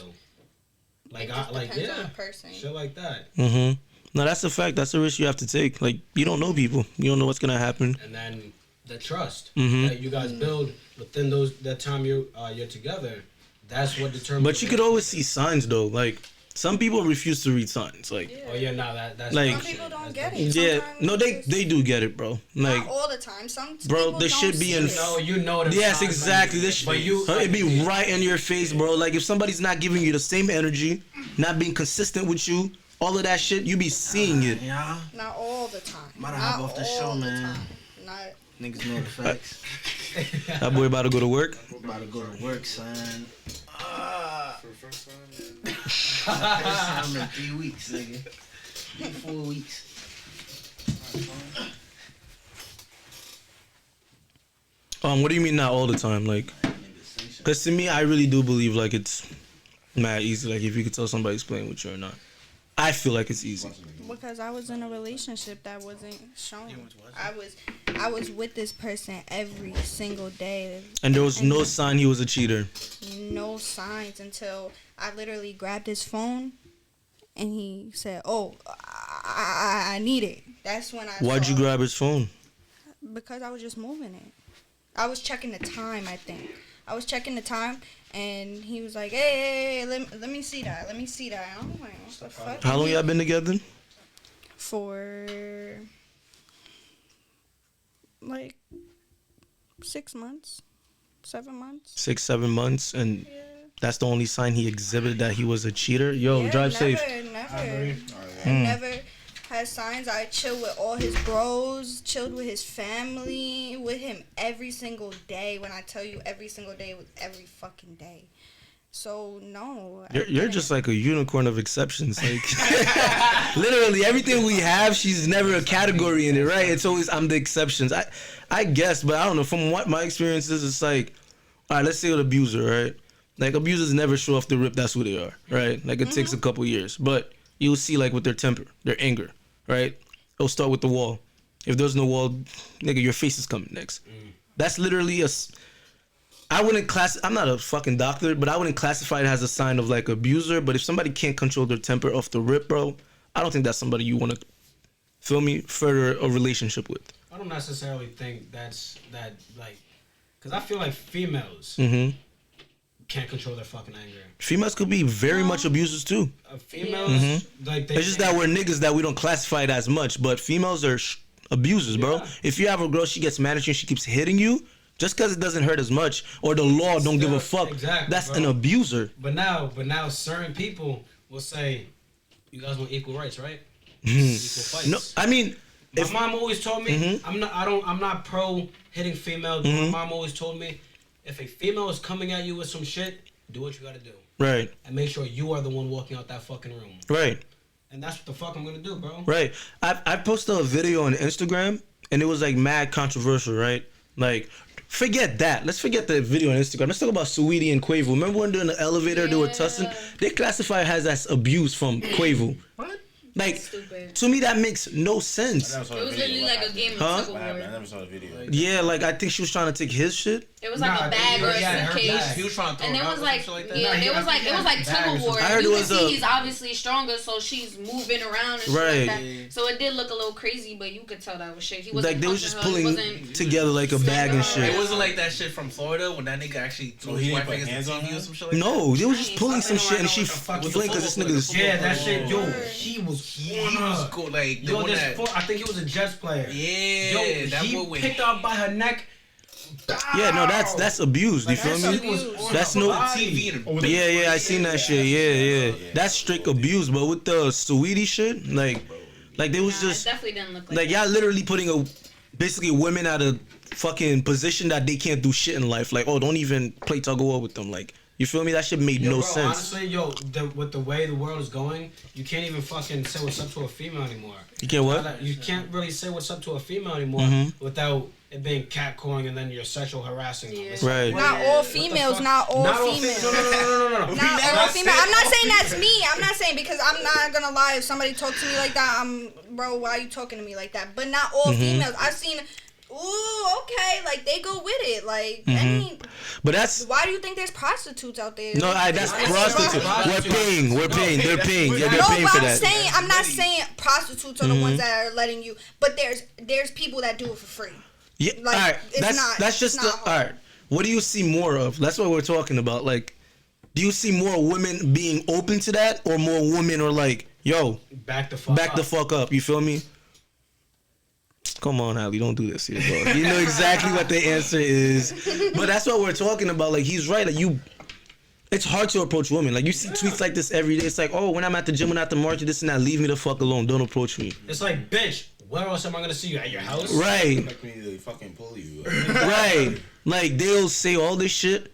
[SPEAKER 2] Like,
[SPEAKER 1] depends on the person.
[SPEAKER 2] Shit like that.
[SPEAKER 3] Mm-hmm. No, that's a fact. That's a risk you have to take. Like, you don't know people. You don't know what's gonna happen.
[SPEAKER 2] And then the trust
[SPEAKER 3] Mm-hmm.
[SPEAKER 2] that you guys build within that time you're together. That's what determines.
[SPEAKER 3] But you could always see signs, though. Like, some people refuse to read signs. Like,
[SPEAKER 2] Oh yeah, no, that's
[SPEAKER 3] Like-
[SPEAKER 1] Some people don't get it.
[SPEAKER 3] yeah,
[SPEAKER 1] Sometimes
[SPEAKER 3] no,
[SPEAKER 1] it's
[SPEAKER 3] they do get it, bro. Like,
[SPEAKER 1] not all the time. Some
[SPEAKER 3] bro,
[SPEAKER 1] people
[SPEAKER 3] there
[SPEAKER 1] don't
[SPEAKER 3] should be
[SPEAKER 1] see
[SPEAKER 3] in-
[SPEAKER 1] it.
[SPEAKER 2] No, you know them
[SPEAKER 3] yes,
[SPEAKER 2] signs,
[SPEAKER 3] exactly.
[SPEAKER 2] like,
[SPEAKER 3] This
[SPEAKER 2] but you,
[SPEAKER 3] it'd be right in your face, bro. Like, if somebody's not giving you the same energy, not being consistent with you, all of that shit, you be seeing it.
[SPEAKER 6] Yeah.
[SPEAKER 1] Not all the time.
[SPEAKER 6] Might
[SPEAKER 1] Not
[SPEAKER 6] hop off the show,
[SPEAKER 1] all
[SPEAKER 6] man.
[SPEAKER 1] time. Not.
[SPEAKER 6] Niggas know the facts.
[SPEAKER 3] That boy about to go to work.
[SPEAKER 6] About to go to work, son.
[SPEAKER 7] For the first time,
[SPEAKER 6] First time in 3 weeks, nigga. 4 weeks.
[SPEAKER 3] What do you mean not all the time? Like, because to me, I really do believe like it's mad easy. Like, if you could tell somebody's playing with you or not, I feel like it's easy.
[SPEAKER 1] Because I was in a relationship that wasn't shown. I was with this person every single day.
[SPEAKER 3] And there was no sign he was a cheater.
[SPEAKER 1] No signs until I literally grabbed his phone and he said, "Oh, I need it." That's when I.
[SPEAKER 3] Why'd you grab his phone?
[SPEAKER 1] Because I was just moving it. I was checking the time, I think. I was checking the time, and he was like, hey, let me see that. Let me see that. And I'm like, what the fuck?
[SPEAKER 3] How long y'all been together?
[SPEAKER 1] For, like, 6 months. 7 months.
[SPEAKER 3] 6-7 months, and
[SPEAKER 1] Yeah.
[SPEAKER 3] that's the only sign he exhibited that he was a cheater. Yo,
[SPEAKER 1] Yeah,
[SPEAKER 3] drive
[SPEAKER 1] never,
[SPEAKER 3] safe.
[SPEAKER 1] Never. I never had signs. I chilled with all his bros, chilled with his family, with him every single day. When I tell you every single day, it was every fucking day. So, no.
[SPEAKER 3] You're just like a unicorn of exceptions. Like, literally everything we have, she's never a category in it, right? It's always I'm the exceptions. I guess, but I don't know. From what my experience is, it's like, all right, let's say an abuser, right? Like, abusers never show off the rip. That's who they are, right? Like, it takes a couple years, but you'll see like with their temper, their anger, right? It'll start with the wall. If there's no wall, nigga, your face is coming next. That's literally I wouldn't I'm not a fucking doctor, but I wouldn't classify it as a sign of like abuser. But if somebody can't control their temper off the rip, bro, I don't think that's somebody you want to, feel me, further a relationship with.
[SPEAKER 2] I don't necessarily think that's like, because I feel like females can't control their fucking anger.
[SPEAKER 3] Females could be very much abusers too.
[SPEAKER 2] Females, like they
[SPEAKER 3] It's just that we're niggas that we don't classify it as much. But females are abusers, bro.
[SPEAKER 2] Yeah.
[SPEAKER 3] If you have a girl, she gets mad at you and she keeps hitting you, just because it doesn't hurt as much, or the law don't give a fuck,
[SPEAKER 2] Exactly,
[SPEAKER 3] that's
[SPEAKER 2] bro.
[SPEAKER 3] an abuser.
[SPEAKER 2] But now certain people will say, you guys want equal rights, right? Equal fights.
[SPEAKER 3] No, I mean,
[SPEAKER 2] My mom always told me I'm not pro hitting females. But my mom always told me if a female is coming at you with some shit, do what you gotta do.
[SPEAKER 3] right,
[SPEAKER 2] And make sure you are the one walking out that fucking room.
[SPEAKER 3] right.
[SPEAKER 2] And that's what the fuck I'm gonna do, bro.
[SPEAKER 3] Right. I posted a video on Instagram and it was like mad controversial, right? Like, forget that. Let's forget the video on Instagram. Let's talk about Saweetie and Quavo. Remember when they're in the elevator, they were tussling? They classify it as abuse from Quavo.
[SPEAKER 6] What?
[SPEAKER 3] Like,
[SPEAKER 5] Stupid.
[SPEAKER 3] to me, that makes no sense.
[SPEAKER 4] I never saw
[SPEAKER 5] It
[SPEAKER 4] the
[SPEAKER 5] was
[SPEAKER 4] video.
[SPEAKER 5] literally like a game of
[SPEAKER 3] Huh?
[SPEAKER 5] tug
[SPEAKER 4] What
[SPEAKER 5] of
[SPEAKER 4] happened? I
[SPEAKER 5] war.
[SPEAKER 4] never saw the video.
[SPEAKER 3] Yeah, like, I think she was trying to take his shit.
[SPEAKER 5] It was like
[SPEAKER 2] Nah,
[SPEAKER 5] a bag or a
[SPEAKER 2] yeah, her
[SPEAKER 5] suitcase.
[SPEAKER 2] bag.
[SPEAKER 6] He was trying to throw
[SPEAKER 5] And
[SPEAKER 6] it
[SPEAKER 5] it
[SPEAKER 6] out
[SPEAKER 5] was
[SPEAKER 6] or
[SPEAKER 5] like,
[SPEAKER 6] some shit like that.
[SPEAKER 5] yeah,
[SPEAKER 2] Nah, he
[SPEAKER 5] it was
[SPEAKER 2] had-
[SPEAKER 5] like
[SPEAKER 2] he
[SPEAKER 5] it
[SPEAKER 2] had
[SPEAKER 5] was like
[SPEAKER 2] bags
[SPEAKER 5] tug
[SPEAKER 2] or
[SPEAKER 5] of war.
[SPEAKER 2] something.
[SPEAKER 3] I heard
[SPEAKER 5] You
[SPEAKER 3] it
[SPEAKER 5] can
[SPEAKER 3] was
[SPEAKER 5] see
[SPEAKER 3] a-
[SPEAKER 5] he's obviously stronger, so she's moving around and shit
[SPEAKER 3] Right.
[SPEAKER 5] like that. So it did look a little crazy, but you could tell that was shit. He wasn't
[SPEAKER 3] Like, they was
[SPEAKER 5] punching
[SPEAKER 3] just
[SPEAKER 5] her, he
[SPEAKER 3] pulling
[SPEAKER 5] wasn't
[SPEAKER 3] together like a bag and
[SPEAKER 5] slapping her
[SPEAKER 6] It
[SPEAKER 3] shit.
[SPEAKER 6] wasn't like that shit from Florida when that nigga actually threw
[SPEAKER 4] Oh,
[SPEAKER 6] his
[SPEAKER 4] he
[SPEAKER 6] wife
[SPEAKER 4] didn't put
[SPEAKER 6] against
[SPEAKER 4] hands
[SPEAKER 6] the
[SPEAKER 4] on
[SPEAKER 6] TV or
[SPEAKER 4] her?
[SPEAKER 6] some shit like that.
[SPEAKER 3] No, they was just pulling some shit and she
[SPEAKER 2] What the fuck you
[SPEAKER 3] flinked because this nigga is.
[SPEAKER 2] Yeah, that shit, yo, he was
[SPEAKER 6] He
[SPEAKER 2] on
[SPEAKER 6] was
[SPEAKER 2] her.
[SPEAKER 6] cool, like the
[SPEAKER 2] Yo,
[SPEAKER 6] one
[SPEAKER 2] this
[SPEAKER 6] that.
[SPEAKER 2] I think he was a Jets player.
[SPEAKER 6] Yeah,
[SPEAKER 2] Yo,
[SPEAKER 6] that
[SPEAKER 2] he
[SPEAKER 6] boy went.
[SPEAKER 2] picked her up by her neck.
[SPEAKER 3] Yeah, no, that's abused. You
[SPEAKER 2] Like,
[SPEAKER 3] feel
[SPEAKER 2] that
[SPEAKER 3] me?
[SPEAKER 2] shit was on
[SPEAKER 3] That's
[SPEAKER 2] her
[SPEAKER 3] no-
[SPEAKER 2] body.
[SPEAKER 6] TV.
[SPEAKER 3] Yeah, I seen that shit. Yeah. That's strict abuse. But with the Saweetie shit, like they was
[SPEAKER 5] Nah,
[SPEAKER 3] just
[SPEAKER 5] it definitely didn't look like
[SPEAKER 3] like
[SPEAKER 5] that.
[SPEAKER 3] y'all literally putting basically women at a fucking position that they can't do shit in life. Like, oh, don't even play tug of war with them. Like, you feel me? That shit made no sense.
[SPEAKER 2] Honestly, with the way the world is going, you can't even fucking say what's up to a female anymore.
[SPEAKER 3] You can't what?
[SPEAKER 2] You can't really say what's up to a female anymore without it being catcalling and then you're sexual harassing them.
[SPEAKER 5] Yeah.
[SPEAKER 3] Right.
[SPEAKER 1] Not all females. Not all females.
[SPEAKER 2] No.
[SPEAKER 1] Not all females. I'm not saying that's me. I'm not saying because I'm not gonna lie. If somebody talks to me like that, bro, why are you talking to me like that? But not all females. I've seen. Ooh, okay, like they go with it. Like, I mean,
[SPEAKER 3] but that's
[SPEAKER 1] why do you think there's prostitutes out there?
[SPEAKER 3] no, that's prostitutes. We're paying. They're paying. Yeah, they're
[SPEAKER 1] No,
[SPEAKER 3] paying
[SPEAKER 1] but
[SPEAKER 3] for
[SPEAKER 1] I'm
[SPEAKER 3] that.
[SPEAKER 1] saying I'm not saying prostitutes are the ones that are letting you. But there's people that do it for free.
[SPEAKER 3] Yeah,
[SPEAKER 1] Like,
[SPEAKER 3] all right. That's just the
[SPEAKER 1] hard.
[SPEAKER 3] all right. What do you see more of? That's what we're talking about. Like, do you see more women being open to that, or more women are like, yo,
[SPEAKER 2] back the fuck
[SPEAKER 3] up? You feel me? Come on, Ali, don't do this here, bro. You know exactly what the answer is. But that's what we're talking about. Like, he's right. Like, it's hard to approach women. Like, you see tweets like this every day. It's like, oh, when I'm at the gym, when I'm at the market, this and that, leave me the fuck alone. Don't approach me.
[SPEAKER 2] It's like, bitch, where else am I gonna see you? At your house?
[SPEAKER 3] Right.
[SPEAKER 4] Like me to fucking pull you.
[SPEAKER 3] Right. Like, they'll say all this shit,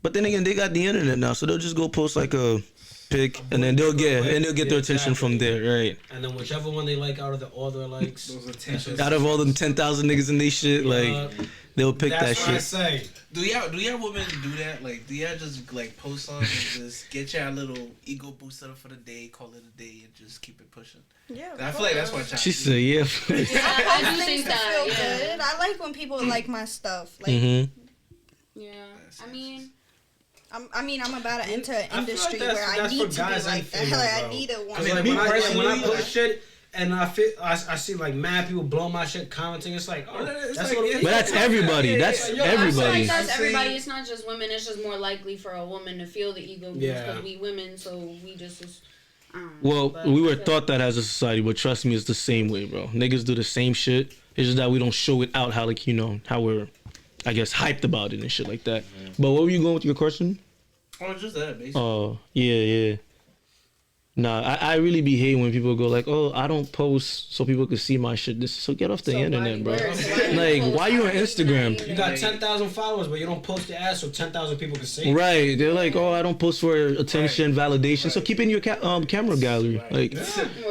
[SPEAKER 3] but then again, they got the internet now, so they'll just go post like a pic, and then they'll get their attention from there, right?
[SPEAKER 2] And then whichever one they like out of all their likes,
[SPEAKER 6] Those attentions.
[SPEAKER 3] Out of all them 10,000 niggas in they shit, like, they'll pick that
[SPEAKER 2] that's what I
[SPEAKER 3] shit.
[SPEAKER 2] say.
[SPEAKER 6] Do y'all women do that? Like, do y'all just like post on and just get y'all little ego booster up for the day, call it a day, and just keep it pushing?
[SPEAKER 1] Yeah.
[SPEAKER 6] I feel like that's what y'all
[SPEAKER 3] She
[SPEAKER 6] do.
[SPEAKER 3] said, yeah.
[SPEAKER 5] I do
[SPEAKER 1] Things
[SPEAKER 5] think
[SPEAKER 1] to
[SPEAKER 5] that.
[SPEAKER 1] feel
[SPEAKER 5] Yeah.
[SPEAKER 1] good. I like when people like my stuff. Like,
[SPEAKER 5] Yeah. I mean.
[SPEAKER 1] I'm about to enter an
[SPEAKER 2] I feel like
[SPEAKER 1] industry
[SPEAKER 2] that's-
[SPEAKER 1] where I
[SPEAKER 2] that's
[SPEAKER 1] need
[SPEAKER 2] for
[SPEAKER 1] to be
[SPEAKER 2] guys and
[SPEAKER 1] like that.
[SPEAKER 2] females,
[SPEAKER 1] Like, I
[SPEAKER 2] bro.
[SPEAKER 1] need a woman.
[SPEAKER 2] Cause like when I
[SPEAKER 6] personally,
[SPEAKER 2] post shit and I see like mad people blow my shit commenting, it's like, oh,
[SPEAKER 6] It's
[SPEAKER 2] that's
[SPEAKER 6] like-
[SPEAKER 2] what it is.
[SPEAKER 3] But that's everybody. That's
[SPEAKER 2] Yo,
[SPEAKER 5] I feel
[SPEAKER 3] everybody.
[SPEAKER 5] like that's
[SPEAKER 6] I'm
[SPEAKER 5] everybody.
[SPEAKER 6] saying-
[SPEAKER 5] It's not just women. It's just more likely for a woman to feel the ego boost
[SPEAKER 2] Yeah.
[SPEAKER 5] because we women, so we just.
[SPEAKER 3] Well,
[SPEAKER 5] but
[SPEAKER 3] we were
[SPEAKER 5] I feel-
[SPEAKER 3] taught that as a society, but trust me, it's the same way, bro. Niggas do the same shit. It's just that we don't show it out how, like, you know, how we're, I guess, hyped about it and shit like that. But what were you going with your question?
[SPEAKER 6] Oh, just that, basically.
[SPEAKER 3] Oh, yeah. Nah, I really be hating when people go like, oh, I don't post so people can see my shit. So get off the internet, bro. Like, why you on Instagram?
[SPEAKER 2] You got 10,000 followers, but you don't post your ass so 10,000 people can see.
[SPEAKER 3] Right, they're like, oh, I don't post for attention, validation. So keep it in your camera gallery. Like,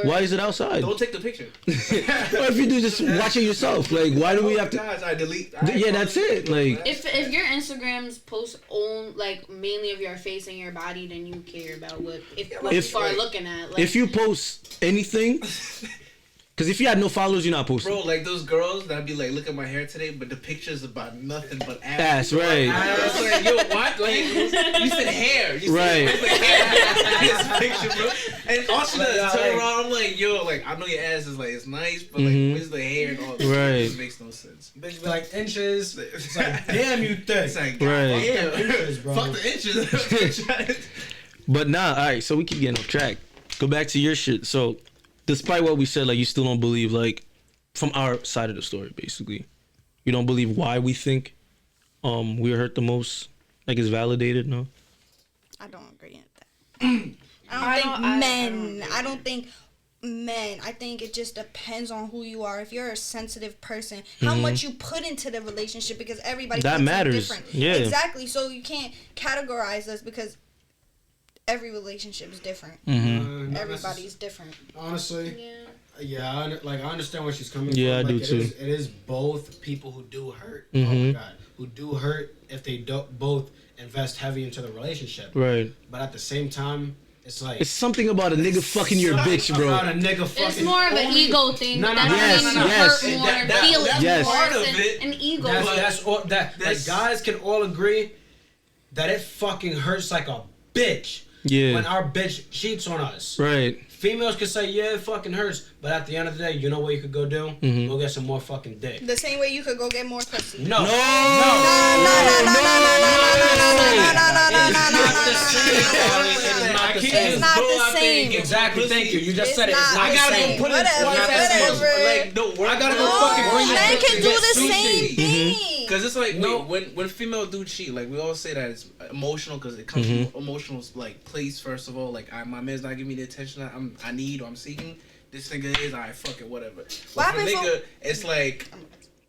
[SPEAKER 3] why is it outside?
[SPEAKER 6] Don't take the picture.
[SPEAKER 3] What if you do just watch it yourself? Like, why do we have to?
[SPEAKER 6] Guys, I delete.
[SPEAKER 3] Yeah, that's it. Like,
[SPEAKER 5] If your Instagrams post on like mainly of your face and your body, then you care about what people are looking at. Like,
[SPEAKER 3] if you post anything, because if you had no followers, you're not posting.
[SPEAKER 6] Bro, like those girls that be like, look at my hair today, but the picture's about nothing but
[SPEAKER 3] Ass, right.
[SPEAKER 6] It's like, yo, what? Like, you said hair. You
[SPEAKER 3] Right.
[SPEAKER 6] said hair. This picture, bro. And all she does is turn around. I'm like, yo, like, I know your ass is like, it's nice, but like, where's the hair and all that?
[SPEAKER 3] Right.
[SPEAKER 6] It makes no sense.
[SPEAKER 2] Bitch be like inches. It's like, damn, you thick.
[SPEAKER 6] It's like,
[SPEAKER 3] Right.
[SPEAKER 6] damn.
[SPEAKER 2] Inches, bro.
[SPEAKER 6] Fuck the inches.
[SPEAKER 3] But nah, all right. So we keep getting off track. Go back to your shit. So, despite what we said, like, you still don't believe, like, from our side of the story, basically, you don't believe why we think we were hurt the most. Like, it's validated. No.
[SPEAKER 1] I don't agree with that. I don't think men. I think it just depends on who you are. If you're a sensitive person, how much you put into the relationship, because everybody
[SPEAKER 3] That
[SPEAKER 1] puts in
[SPEAKER 3] matters.
[SPEAKER 1] different.
[SPEAKER 3] Yeah.
[SPEAKER 1] Exactly. So you can't categorize us because every relationship is different. Everybody's different.
[SPEAKER 2] Honestly, yeah, I understand where she's coming
[SPEAKER 3] Yeah,
[SPEAKER 2] from.
[SPEAKER 3] I do
[SPEAKER 2] Like,
[SPEAKER 3] too.
[SPEAKER 2] It is both people who do hurt. Oh my god, who do hurt if they don't both invest heavy into the relationship.
[SPEAKER 3] Right.
[SPEAKER 2] But at the same time, it's like
[SPEAKER 3] It's something about a nigga fucking your bitch, bro.
[SPEAKER 2] About a nigga fucking.
[SPEAKER 5] it's more of an
[SPEAKER 2] only-
[SPEAKER 5] ego thing.
[SPEAKER 2] No,
[SPEAKER 5] but
[SPEAKER 2] no,
[SPEAKER 5] that
[SPEAKER 2] no,
[SPEAKER 3] Yes,
[SPEAKER 5] means
[SPEAKER 2] no, no,
[SPEAKER 5] you
[SPEAKER 3] yes.
[SPEAKER 5] hurt more,
[SPEAKER 6] That-
[SPEAKER 5] feel
[SPEAKER 6] that's
[SPEAKER 3] Yes.
[SPEAKER 5] more.
[SPEAKER 6] part of
[SPEAKER 5] It's
[SPEAKER 6] it.
[SPEAKER 5] an ego.
[SPEAKER 2] That's all. Like guys can all agree that it fucking hurts like a bitch.
[SPEAKER 3] Yeah.
[SPEAKER 2] When our bitch cheats on us.
[SPEAKER 3] Right.
[SPEAKER 2] Females can say, yeah, it fucking hurts, but at the end of the day, you know what you could go do? Go get some more fucking dick.
[SPEAKER 1] The same way you could go get more pussy.
[SPEAKER 2] No.
[SPEAKER 1] It's not the same.
[SPEAKER 2] Exactly, thank you. You just said it. It's
[SPEAKER 1] It's
[SPEAKER 2] not
[SPEAKER 1] not
[SPEAKER 2] the
[SPEAKER 1] the
[SPEAKER 6] I gotta
[SPEAKER 2] same.
[SPEAKER 6] go put it.
[SPEAKER 1] Whatever.
[SPEAKER 6] Like, no,
[SPEAKER 2] I gotta go fucking bring this
[SPEAKER 1] Men
[SPEAKER 2] bitch
[SPEAKER 1] can
[SPEAKER 2] to
[SPEAKER 1] do
[SPEAKER 2] get
[SPEAKER 1] the
[SPEAKER 2] sushi.
[SPEAKER 1] same thing.
[SPEAKER 6] Cause it's like
[SPEAKER 2] No.
[SPEAKER 6] when female do cheat, like we all say that it's emotional because it comes from emotional like place first of all. Like my man's not giving me the attention I need or I'm seeking. This nigga is alright, fuck it, whatever. But
[SPEAKER 1] What
[SPEAKER 6] for
[SPEAKER 1] happens
[SPEAKER 6] nigga, it's like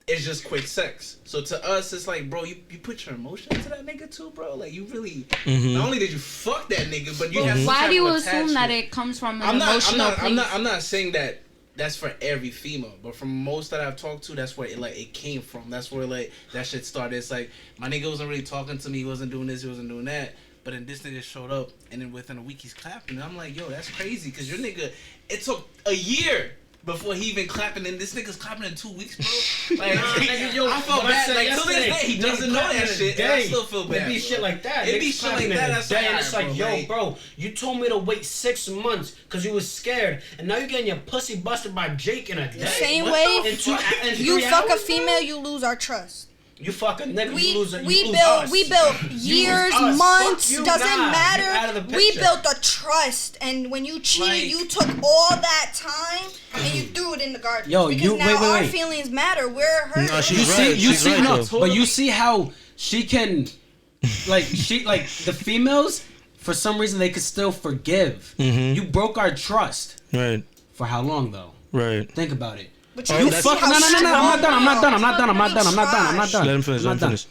[SPEAKER 6] it's just quick sex. So to us, it's like, bro, you put your emotion into that nigga too, bro. Like you really, not only did you fuck that nigga, but you have some
[SPEAKER 5] why
[SPEAKER 6] type
[SPEAKER 5] do you
[SPEAKER 6] of
[SPEAKER 5] assume
[SPEAKER 6] attachment.
[SPEAKER 5] that it comes from an emotional place?
[SPEAKER 6] I'm not saying that that's for every female, but from most that I've talked to, that's where it came from. That's where like that shit started. It's like my nigga wasn't really talking to me, he wasn't doing this, he wasn't doing that. But then this nigga showed up, and then within a week he's clapping. And I'm like, yo, that's crazy, cause your nigga, it took a year before he even clapping, and this nigga's clapping in 2 weeks, bro. Like, I felt bad. Like to this day, he doesn't know that shit, and I still feel bad.
[SPEAKER 2] It be shit like that.
[SPEAKER 6] It be shit like that. That's
[SPEAKER 2] day, and it's
[SPEAKER 6] alright,
[SPEAKER 2] like, yo, bro, you told me to wait 6 months because you was scared, and now you're getting your pussy busted by Jake in a day.
[SPEAKER 1] The same way, you fuck a female, you lose our trust.
[SPEAKER 2] You fuck a nigga,
[SPEAKER 1] We
[SPEAKER 2] you lose us.
[SPEAKER 1] built years, months,
[SPEAKER 2] Fuck you,
[SPEAKER 1] doesn't
[SPEAKER 2] nah,
[SPEAKER 1] matter.
[SPEAKER 2] you out of the
[SPEAKER 1] We
[SPEAKER 2] picture.
[SPEAKER 1] built the trust, and when you cheated,
[SPEAKER 6] Like-
[SPEAKER 1] you took all that time and you threw it in the garbage.
[SPEAKER 2] Yo,
[SPEAKER 1] because
[SPEAKER 2] you-
[SPEAKER 1] now our
[SPEAKER 2] wait.
[SPEAKER 1] feelings matter. We're hurt.
[SPEAKER 3] No, she's
[SPEAKER 2] You see,
[SPEAKER 3] right.
[SPEAKER 2] you
[SPEAKER 3] She's
[SPEAKER 2] see,
[SPEAKER 3] right,
[SPEAKER 2] no,
[SPEAKER 3] though.
[SPEAKER 2] but you see how she can, like the females, for some reason they could still forgive.
[SPEAKER 3] Mhm.
[SPEAKER 2] You broke our trust.
[SPEAKER 3] Right.
[SPEAKER 2] For how long though?
[SPEAKER 3] Right.
[SPEAKER 2] Think about it.
[SPEAKER 1] But
[SPEAKER 3] Oh,
[SPEAKER 1] you
[SPEAKER 3] that's-
[SPEAKER 1] see how
[SPEAKER 2] No, I'm not done. I'm not done. I'm not done. I'm not done. I'm not done. I'm not done.
[SPEAKER 3] Let him finish.
[SPEAKER 2] I'm
[SPEAKER 3] Let him
[SPEAKER 2] not done.
[SPEAKER 3] finish.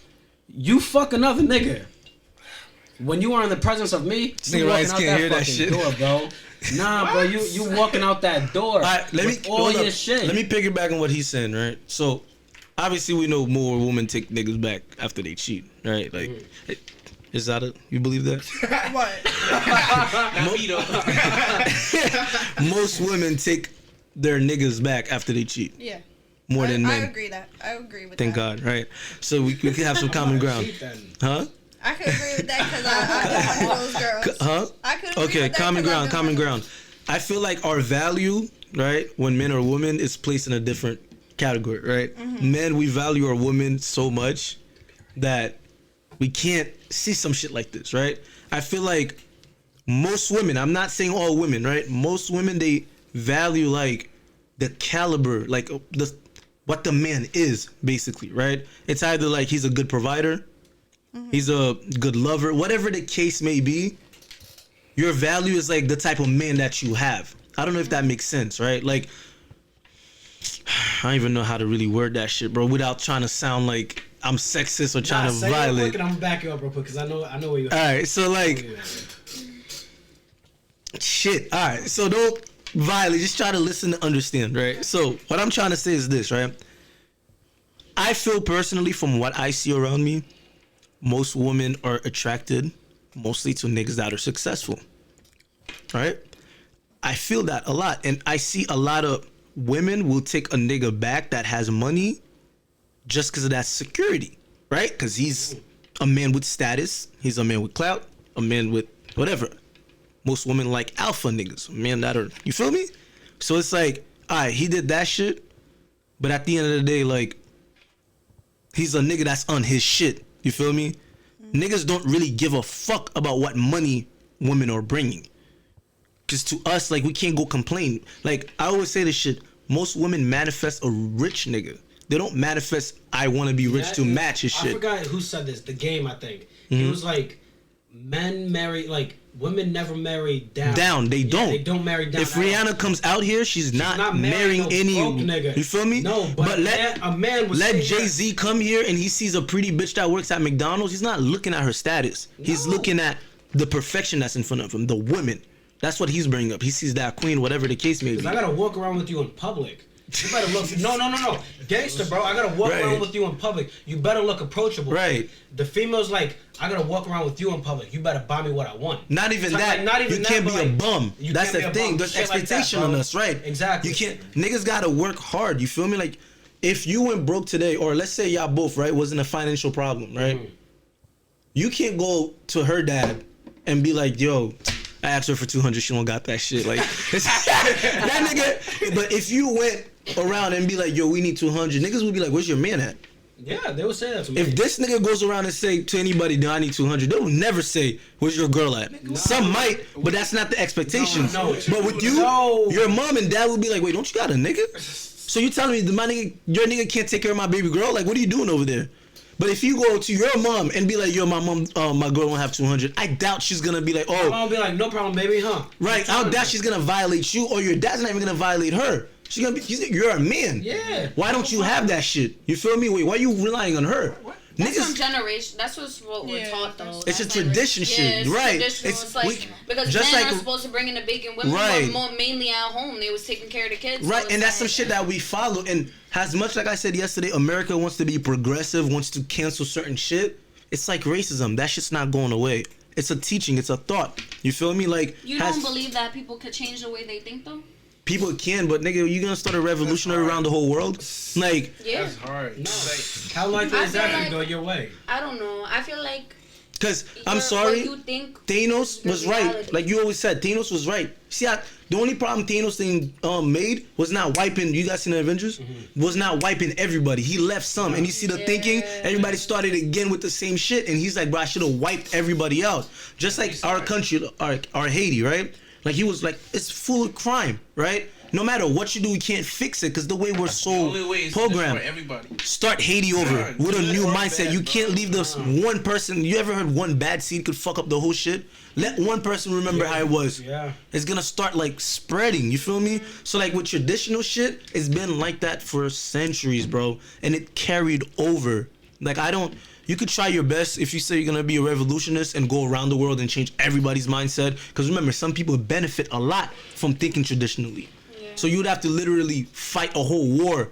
[SPEAKER 2] You fuck another nigga. When you are in the presence of me,
[SPEAKER 3] Nigga
[SPEAKER 2] you walking
[SPEAKER 3] Ryan
[SPEAKER 2] out
[SPEAKER 3] can't
[SPEAKER 2] that
[SPEAKER 3] hear that
[SPEAKER 2] fucking
[SPEAKER 3] shit.
[SPEAKER 2] door, bro. Nah, bro, you walking out that door.
[SPEAKER 3] All right, let me
[SPEAKER 2] with all
[SPEAKER 3] hold
[SPEAKER 2] your
[SPEAKER 3] up.
[SPEAKER 2] shit.
[SPEAKER 3] Let me piggyback on what he's saying, right? So, obviously, we know more women take niggas back after they cheat, right? Like, is that you believe that?
[SPEAKER 1] What?
[SPEAKER 6] Not me though.
[SPEAKER 3] Most women take their niggas back after they cheat
[SPEAKER 1] Yeah.
[SPEAKER 3] more than
[SPEAKER 1] I
[SPEAKER 3] men.
[SPEAKER 1] agree that. I agree with
[SPEAKER 3] Thank
[SPEAKER 1] that.
[SPEAKER 3] God, right? So we could have some common ground, huh?
[SPEAKER 1] I could agree with that because I've been one of those girls.
[SPEAKER 3] Huh?
[SPEAKER 1] I could agree
[SPEAKER 3] Okay,
[SPEAKER 1] with that
[SPEAKER 3] common
[SPEAKER 1] 'cause I've
[SPEAKER 3] ground,
[SPEAKER 1] been
[SPEAKER 3] common
[SPEAKER 1] one of
[SPEAKER 3] ground. I feel like our value, right, when men or women is placed in a different category, right? Men, we value our women so much that we can't see some shit like this, right? I feel like most women, I'm not saying all women, right? Most women, they value like the caliber, like what the man is, basically, right? It's either like he's a good provider, he's a good lover, whatever the case may be. Your value is like the type of man that you have. I don't know if that makes sense, right? Like, I don't even know how to really word that shit, bro, without trying to sound like I'm sexist or trying to violate.
[SPEAKER 2] I'm gonna back you up real quick because I know where you're.
[SPEAKER 3] All right, so like, shit. All right, so don't violate. Just try to listen and understand, right? So what I'm trying to say is this, right? I feel personally, from what I see around me, most women are attracted mostly to niggas that are successful, right? I feel that a lot, and I see a lot of women will take a nigga back that has money just because of that security, right? Because he's a man with status, he's a man with clout, a man with whatever. Most women like alpha niggas, men that are, you feel me? So it's like, all right, he did that shit, but at the end of the day, like, he's a nigga that's on his shit, you feel me? Niggas don't really give a fuck about what money women are bringing. Because to us, like, we can't go complain. Like, I always say this shit, most women manifest a rich nigga. They don't manifest, I want to be rich to match his shit.
[SPEAKER 2] I forgot who said this. The Game, I think. He was like, men marry, like, women never marry down.
[SPEAKER 3] Down, they don't.
[SPEAKER 2] They don't marry down.
[SPEAKER 3] If Rihanna comes out here, she's not marrying
[SPEAKER 2] no
[SPEAKER 3] any.
[SPEAKER 2] broke nigga.
[SPEAKER 3] You feel me?
[SPEAKER 2] No, but a man was
[SPEAKER 3] let Jay-Z come here and he sees a pretty bitch that works at McDonald's. He's not looking at her status. He's looking at the perfection that's in front of him, the women. That's what he's bringing up. He sees that queen, whatever the case may be.
[SPEAKER 2] I gotta walk around with you in public. You better look. No. Gangster, bro. I gotta walk around with you in public. You better look approachable.
[SPEAKER 3] Right.
[SPEAKER 2] The female's like, I gotta walk around with you in public. You better buy me what I want.
[SPEAKER 3] Not even
[SPEAKER 2] So,
[SPEAKER 3] that.
[SPEAKER 2] like, not even
[SPEAKER 3] you
[SPEAKER 2] that,
[SPEAKER 3] can't
[SPEAKER 2] but,
[SPEAKER 3] be a
[SPEAKER 2] like,
[SPEAKER 3] bum.
[SPEAKER 2] you
[SPEAKER 3] That's
[SPEAKER 2] can't
[SPEAKER 3] the
[SPEAKER 2] be a
[SPEAKER 3] thing.
[SPEAKER 2] bum.
[SPEAKER 3] There's
[SPEAKER 2] Shit like that,
[SPEAKER 3] expectation
[SPEAKER 2] bro.
[SPEAKER 3] on us, right?
[SPEAKER 2] Exactly.
[SPEAKER 3] You can't. Niggas gotta work hard. You feel me? Like, if you went broke today, or let's say y'all both, right, was in a financial problem, right? You can't go to her dad and be like, yo, I asked her for 200, she don't got that shit. Like, that nigga. But if you went around and be like, yo, we need 200, niggas would be like, where's your man at?
[SPEAKER 2] Yeah, they would say that to me.
[SPEAKER 3] If this nigga goes around and say to anybody, "No, I need 200," they will never say, "Where's your girl at?" Some might, but that's not the expectation.
[SPEAKER 2] No.
[SPEAKER 3] But with you, your mom and dad will be like, "Wait, don't you got a nigga?" So you telling me your nigga can't take care of my baby girl? Like, what are you doing over there? But if you go to your mom and be like, "Yo, my mom, my girl don't have 200," I doubt she's gonna be like, "Oh."
[SPEAKER 2] My mom will be like, "No problem, baby, huh?"
[SPEAKER 3] Right. I doubt she's gonna violate you, or your dad's not even gonna violate her. She's gonna be. You're a man.
[SPEAKER 2] Yeah.
[SPEAKER 3] Why don't you have that shit? You feel me? Wait, why are you relying on her?
[SPEAKER 5] That's
[SPEAKER 3] Niggas,
[SPEAKER 5] from generation. That's what we're taught though.
[SPEAKER 3] It's
[SPEAKER 5] That's
[SPEAKER 3] a tradition shit,
[SPEAKER 5] it's
[SPEAKER 3] right?
[SPEAKER 5] Traditional. It's like because
[SPEAKER 3] just
[SPEAKER 5] men
[SPEAKER 3] like
[SPEAKER 5] are supposed to bring in the bacon. Women
[SPEAKER 3] right.
[SPEAKER 5] were more mainly at home. They was taking care of the kids.
[SPEAKER 3] Right,
[SPEAKER 5] so
[SPEAKER 3] and that's some
[SPEAKER 5] like,
[SPEAKER 3] shit that we follow. And as much like I said yesterday, America wants to be progressive, wants to cancel certain shit. It's like racism. That shit's not going away. It's a teaching. It's a thought. You feel me? Like
[SPEAKER 5] You don't believe that people could change the way they think though?
[SPEAKER 3] people can, but nigga, you gonna start a revolutionary around the whole world? Like,
[SPEAKER 5] Yeah.
[SPEAKER 6] That's hard.
[SPEAKER 2] No.
[SPEAKER 6] Like,
[SPEAKER 2] How likely
[SPEAKER 5] I
[SPEAKER 2] is that
[SPEAKER 5] feel
[SPEAKER 2] to
[SPEAKER 5] like-
[SPEAKER 2] go your way?
[SPEAKER 5] I don't know. I feel like.
[SPEAKER 3] cause I'm
[SPEAKER 5] what
[SPEAKER 3] sorry,
[SPEAKER 5] you think
[SPEAKER 3] Thanos
[SPEAKER 5] is
[SPEAKER 3] was
[SPEAKER 5] the
[SPEAKER 3] right.
[SPEAKER 5] reality.
[SPEAKER 3] Like you always said, Thanos was right. See, the only problem Thanos thing made was not wiping. You guys seen the Avengers? Was not wiping everybody. He left some, and you see the thinking. Everybody started again with the same shit, and he's like, bro, I should have wiped everybody out. Just like our country, our Haiti, right? Like he was like, it's full of crime, right? No matter what you do, you can't fix it because the way we're
[SPEAKER 6] the
[SPEAKER 3] so
[SPEAKER 6] only way is
[SPEAKER 3] programmed.
[SPEAKER 6] for everybody.
[SPEAKER 3] Start Haiti over
[SPEAKER 6] Yeah,
[SPEAKER 3] with a
[SPEAKER 6] good
[SPEAKER 3] new
[SPEAKER 6] or
[SPEAKER 3] mindset.
[SPEAKER 6] bad,
[SPEAKER 3] You
[SPEAKER 6] bro.
[SPEAKER 3] can't leave this one person. You ever heard one bad seed could fuck up the whole shit? Let one person remember how it was.
[SPEAKER 2] Yeah.
[SPEAKER 3] It's gonna start like spreading. You feel me? So like with traditional shit, it's been like that for centuries, bro, and it carried over. Like you could try your best if you say you're gonna be a revolutionist and go around the world and change everybody's mindset. Because remember, some people benefit a lot from thinking traditionally. So you'd have to literally fight a whole war,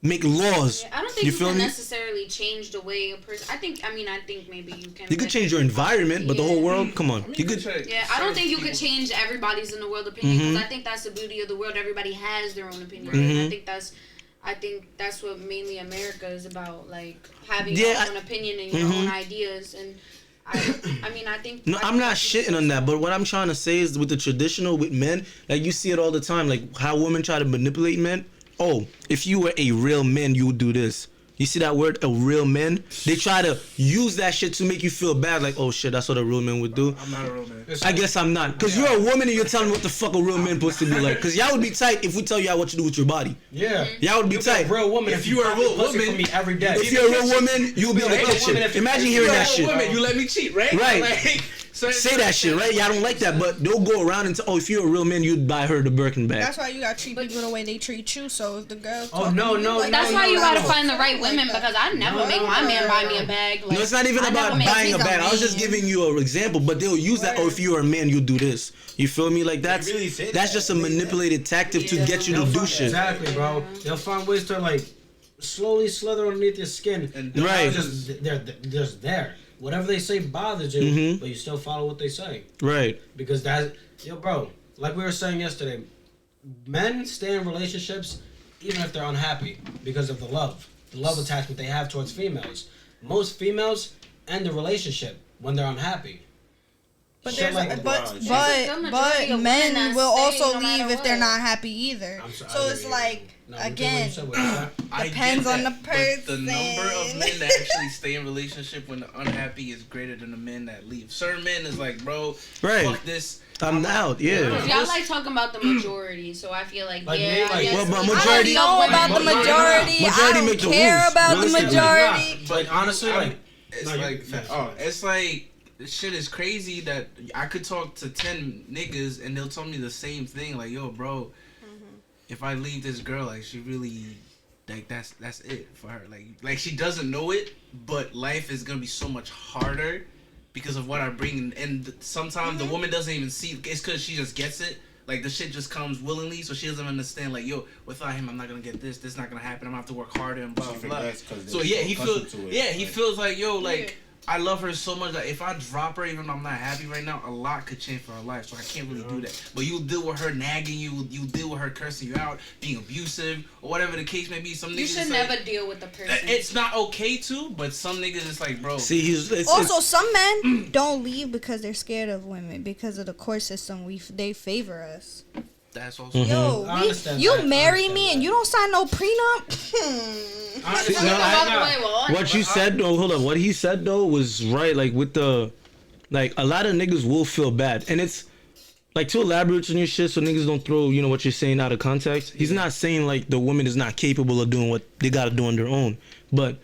[SPEAKER 3] make laws.
[SPEAKER 5] Yeah, I don't think you
[SPEAKER 3] feel
[SPEAKER 5] can
[SPEAKER 3] me?
[SPEAKER 5] necessarily change the way a person. I think maybe you can.
[SPEAKER 3] You could change your environment, but the whole world, come on. You could.
[SPEAKER 5] Yeah, I don't think you could change everybody's in the world opinion because I think that's the beauty of the world. Everybody has their own opinion. And I think that's what mainly America is about, like having your own opinion and your own ideas. And I think.
[SPEAKER 3] No, I'm not shitting on that, but what I'm trying to say is with the traditional with men, like you see it all the time, like how women try to manipulate men. Oh, if you were a real man, you would do this. You see that word, a real man? They try to use that shit to make you feel bad, like, oh shit, that's what a real man would do.
[SPEAKER 6] I'm not a real man.
[SPEAKER 3] I guess I'm not. Because you're a woman and you're telling me what the fuck a real man supposed to be like. Because y'all would be tight if we tell y'all what to do with your body.
[SPEAKER 2] Yeah.
[SPEAKER 3] Y'all would be
[SPEAKER 2] You'd
[SPEAKER 3] tight.
[SPEAKER 2] a real woman
[SPEAKER 6] If you were a real woman
[SPEAKER 2] for me every day.
[SPEAKER 3] If you're a real woman, you'll be in the
[SPEAKER 2] You're a
[SPEAKER 3] kitchen.
[SPEAKER 2] woman if you-
[SPEAKER 3] Imagine
[SPEAKER 2] if
[SPEAKER 3] hearing
[SPEAKER 2] you're
[SPEAKER 3] that
[SPEAKER 2] a
[SPEAKER 3] shit.
[SPEAKER 6] Woman, you let me cheat, right?
[SPEAKER 3] Right.
[SPEAKER 6] Like,
[SPEAKER 3] Say that shit, right? Y'all don't like that, but they'll go around and say, oh, if you're a real man, you'd buy her the Birkin bag.
[SPEAKER 1] That's why you gotta treat people the way they treat you. So if the girl,
[SPEAKER 2] Oh, no, no,
[SPEAKER 1] like,
[SPEAKER 5] That's
[SPEAKER 2] no,
[SPEAKER 5] why
[SPEAKER 2] no,
[SPEAKER 5] you
[SPEAKER 2] no,
[SPEAKER 5] gotta
[SPEAKER 2] no.
[SPEAKER 5] find the right women because I never make my man buy me a bag. Like,
[SPEAKER 3] No, it's not even
[SPEAKER 5] I
[SPEAKER 3] about
[SPEAKER 5] never make
[SPEAKER 3] buying a
[SPEAKER 5] me
[SPEAKER 3] bag. I was just
[SPEAKER 1] man.
[SPEAKER 3] giving you an example, but they'll use that. Oh, if you're a man, you'll do this. You feel me? Like that's
[SPEAKER 4] really say
[SPEAKER 3] that's
[SPEAKER 4] that.
[SPEAKER 3] just a manipulated tactic to get you to do shit.
[SPEAKER 2] Exactly, bro. They'll find ways to like slowly slither underneath your skin.
[SPEAKER 6] And
[SPEAKER 3] Right.
[SPEAKER 2] They're just there. Whatever they say bothers you, but you still follow what they say.
[SPEAKER 3] Right.
[SPEAKER 2] Because bro, like we were saying yesterday, men stay in relationships even if they're unhappy because of the love attachment they have towards females. Most females end the relationship when they're unhappy.
[SPEAKER 1] But
[SPEAKER 2] Shit
[SPEAKER 1] there's
[SPEAKER 2] like-
[SPEAKER 1] but
[SPEAKER 5] the majority of women
[SPEAKER 1] men
[SPEAKER 5] that
[SPEAKER 1] will
[SPEAKER 5] stay
[SPEAKER 1] also
[SPEAKER 5] no matter
[SPEAKER 1] leave if they're
[SPEAKER 5] what.
[SPEAKER 1] not happy either. So it's like again,
[SPEAKER 6] I
[SPEAKER 1] depends
[SPEAKER 6] get
[SPEAKER 1] on
[SPEAKER 6] that,
[SPEAKER 1] the
[SPEAKER 6] but the number of
[SPEAKER 1] person.
[SPEAKER 6] men that actually stay in relationship when they're unhappy is greater than the men that leave. Certain men is like, bro,
[SPEAKER 3] Right.
[SPEAKER 6] fuck this.
[SPEAKER 3] I'm out. Yeah.
[SPEAKER 5] Y'all like talking about the majority, so I feel like
[SPEAKER 2] Like
[SPEAKER 5] yeah.
[SPEAKER 2] me,
[SPEAKER 5] I
[SPEAKER 2] like-
[SPEAKER 5] guess
[SPEAKER 3] Well, but
[SPEAKER 5] we-
[SPEAKER 3] majority-
[SPEAKER 1] I don't know about the majority.
[SPEAKER 3] Majority
[SPEAKER 1] I
[SPEAKER 3] make
[SPEAKER 1] don't
[SPEAKER 3] the
[SPEAKER 1] care
[SPEAKER 3] rules.
[SPEAKER 1] about the
[SPEAKER 3] Realistically.
[SPEAKER 1] majority.
[SPEAKER 2] But honestly, like,
[SPEAKER 6] It's
[SPEAKER 2] no, you-
[SPEAKER 6] like,
[SPEAKER 2] yeah,
[SPEAKER 6] it's like, this shit is crazy that I could talk to 10 niggas and they'll tell me the same thing. Like, yo, bro, if I leave this girl, like, she really, like, that's it for her. Like she doesn't know it, but life is gonna be so much harder because of what I bring. And sometimes the woman doesn't even see. It's because she just gets it. Like, the shit just comes willingly, so she doesn't understand. Like, yo, without him, I'm not gonna get this. This is not gonna happen. I'm gonna have to work harder and blah
[SPEAKER 4] She
[SPEAKER 6] blah blah.
[SPEAKER 4] forgets 'cause
[SPEAKER 6] So
[SPEAKER 4] they're
[SPEAKER 6] yeah,
[SPEAKER 4] so
[SPEAKER 6] he feels.
[SPEAKER 4] accustomed to it.
[SPEAKER 6] Yeah, he
[SPEAKER 4] Like-
[SPEAKER 6] feels like, yo, like. I love her so much that if I drop her, even though I'm not happy right now, a lot could change for her life. So I can't really do that. But you deal with her nagging you, you deal with her cursing you out, being abusive, or whatever the case may be. Some niggas
[SPEAKER 5] You should
[SPEAKER 6] is
[SPEAKER 5] never
[SPEAKER 6] like,
[SPEAKER 5] deal with the person.
[SPEAKER 6] it's not okay to, but some niggas is like, bro.
[SPEAKER 3] See,
[SPEAKER 1] Also, some men don't leave because they're scared of women because of the court system. They favor us.
[SPEAKER 6] That's also.
[SPEAKER 1] Yo,
[SPEAKER 2] I understand
[SPEAKER 1] you
[SPEAKER 2] that. I
[SPEAKER 1] marry
[SPEAKER 2] understand
[SPEAKER 1] me
[SPEAKER 2] that.
[SPEAKER 1] and you don't sign no prenup.
[SPEAKER 2] Honestly,
[SPEAKER 3] no,
[SPEAKER 2] I-
[SPEAKER 3] what you said though, hold up. What he said though was right. Like with the, like a lot of niggas will feel bad, and it's like to elaborate on your shit so niggas don't throw what you're saying out of context. He's not saying like the woman is not capable of doing what they gotta do on their own, but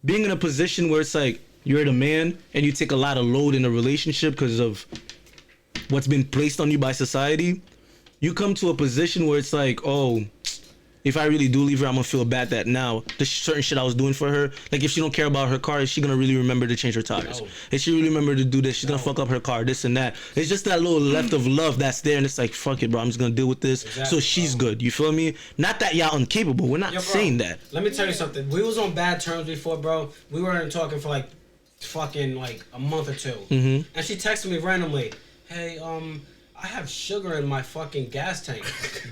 [SPEAKER 3] being in a position where it's like you're the man and you take a lot of load in a relationship because of what's been placed on you by society. You come to a position where it's like, oh, if I really do leave her, I'm gonna feel bad that now the certain shit I was doing for her, like if she don't care about her car, is she gonna really remember to change her tires?
[SPEAKER 2] No.
[SPEAKER 3] If she really remember to do this, she's gonna fuck up her car, this and that. It's just that little left of love that's there, and it's like, fuck it, bro, I'm just gonna deal with this.
[SPEAKER 2] Exactly,
[SPEAKER 3] so she's good. You feel me? Not that y'all incapable. We're not
[SPEAKER 2] Yo, bro,
[SPEAKER 3] saying that.
[SPEAKER 2] Let me tell you something. We was on bad terms before, bro. We weren't talking for like fucking like a month or two.
[SPEAKER 3] Mm-hmm.
[SPEAKER 2] And she texted me randomly, hey, I have sugar in my fucking gas tank.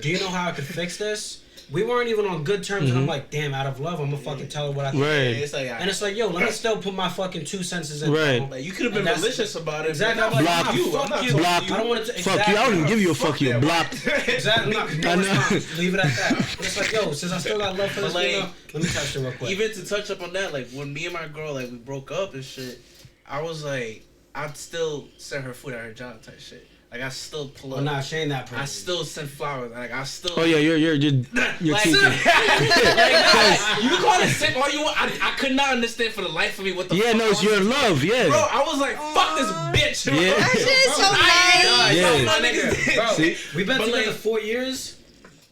[SPEAKER 2] Do you know how I could fix this? We weren't even on good terms, and I'm like, damn, out of love, I'm gonna fucking tell her what I think.
[SPEAKER 3] Right.
[SPEAKER 6] It's like,
[SPEAKER 2] And it's like, yo, let me still put my fucking 2 cents in.
[SPEAKER 3] Right.
[SPEAKER 6] like, you could have been
[SPEAKER 2] And that's-
[SPEAKER 6] malicious about it.
[SPEAKER 2] Exactly.
[SPEAKER 6] but
[SPEAKER 2] I'm like,
[SPEAKER 3] Block
[SPEAKER 2] nah,
[SPEAKER 3] you.
[SPEAKER 2] fuck you.
[SPEAKER 3] Block.
[SPEAKER 2] I don't want to.
[SPEAKER 3] Fuck you. I don't even give you a fuck you. Blocked.
[SPEAKER 2] Exactly. No
[SPEAKER 3] I know.
[SPEAKER 2] response. Leave it at that. But it's like, yo, since I still got love for this
[SPEAKER 6] But, like,
[SPEAKER 2] female, let me touch her real quick.
[SPEAKER 6] Even to touch up on that, like when me and my girl like we broke up and shit, I was like, I'd still send her food at her job type shit. Like I still pull up.
[SPEAKER 2] I'm not saying that person.
[SPEAKER 6] I still send flowers. Like I still.
[SPEAKER 3] Oh yeah, you're
[SPEAKER 6] Like,
[SPEAKER 3] cheating.
[SPEAKER 6] like, you call it simp all you want. I could not understand for the life of me what the
[SPEAKER 3] Yeah,
[SPEAKER 6] fuck
[SPEAKER 3] no, it's
[SPEAKER 6] I was
[SPEAKER 3] your love. Yeah.
[SPEAKER 6] Bro, I was like, fuck this bitch.
[SPEAKER 3] Yeah.
[SPEAKER 1] That shit is so nice.
[SPEAKER 3] Yeah.
[SPEAKER 6] My niggas.
[SPEAKER 2] Bro,
[SPEAKER 3] See?
[SPEAKER 2] we've been
[SPEAKER 6] But,
[SPEAKER 2] together
[SPEAKER 6] like-
[SPEAKER 2] 4 years,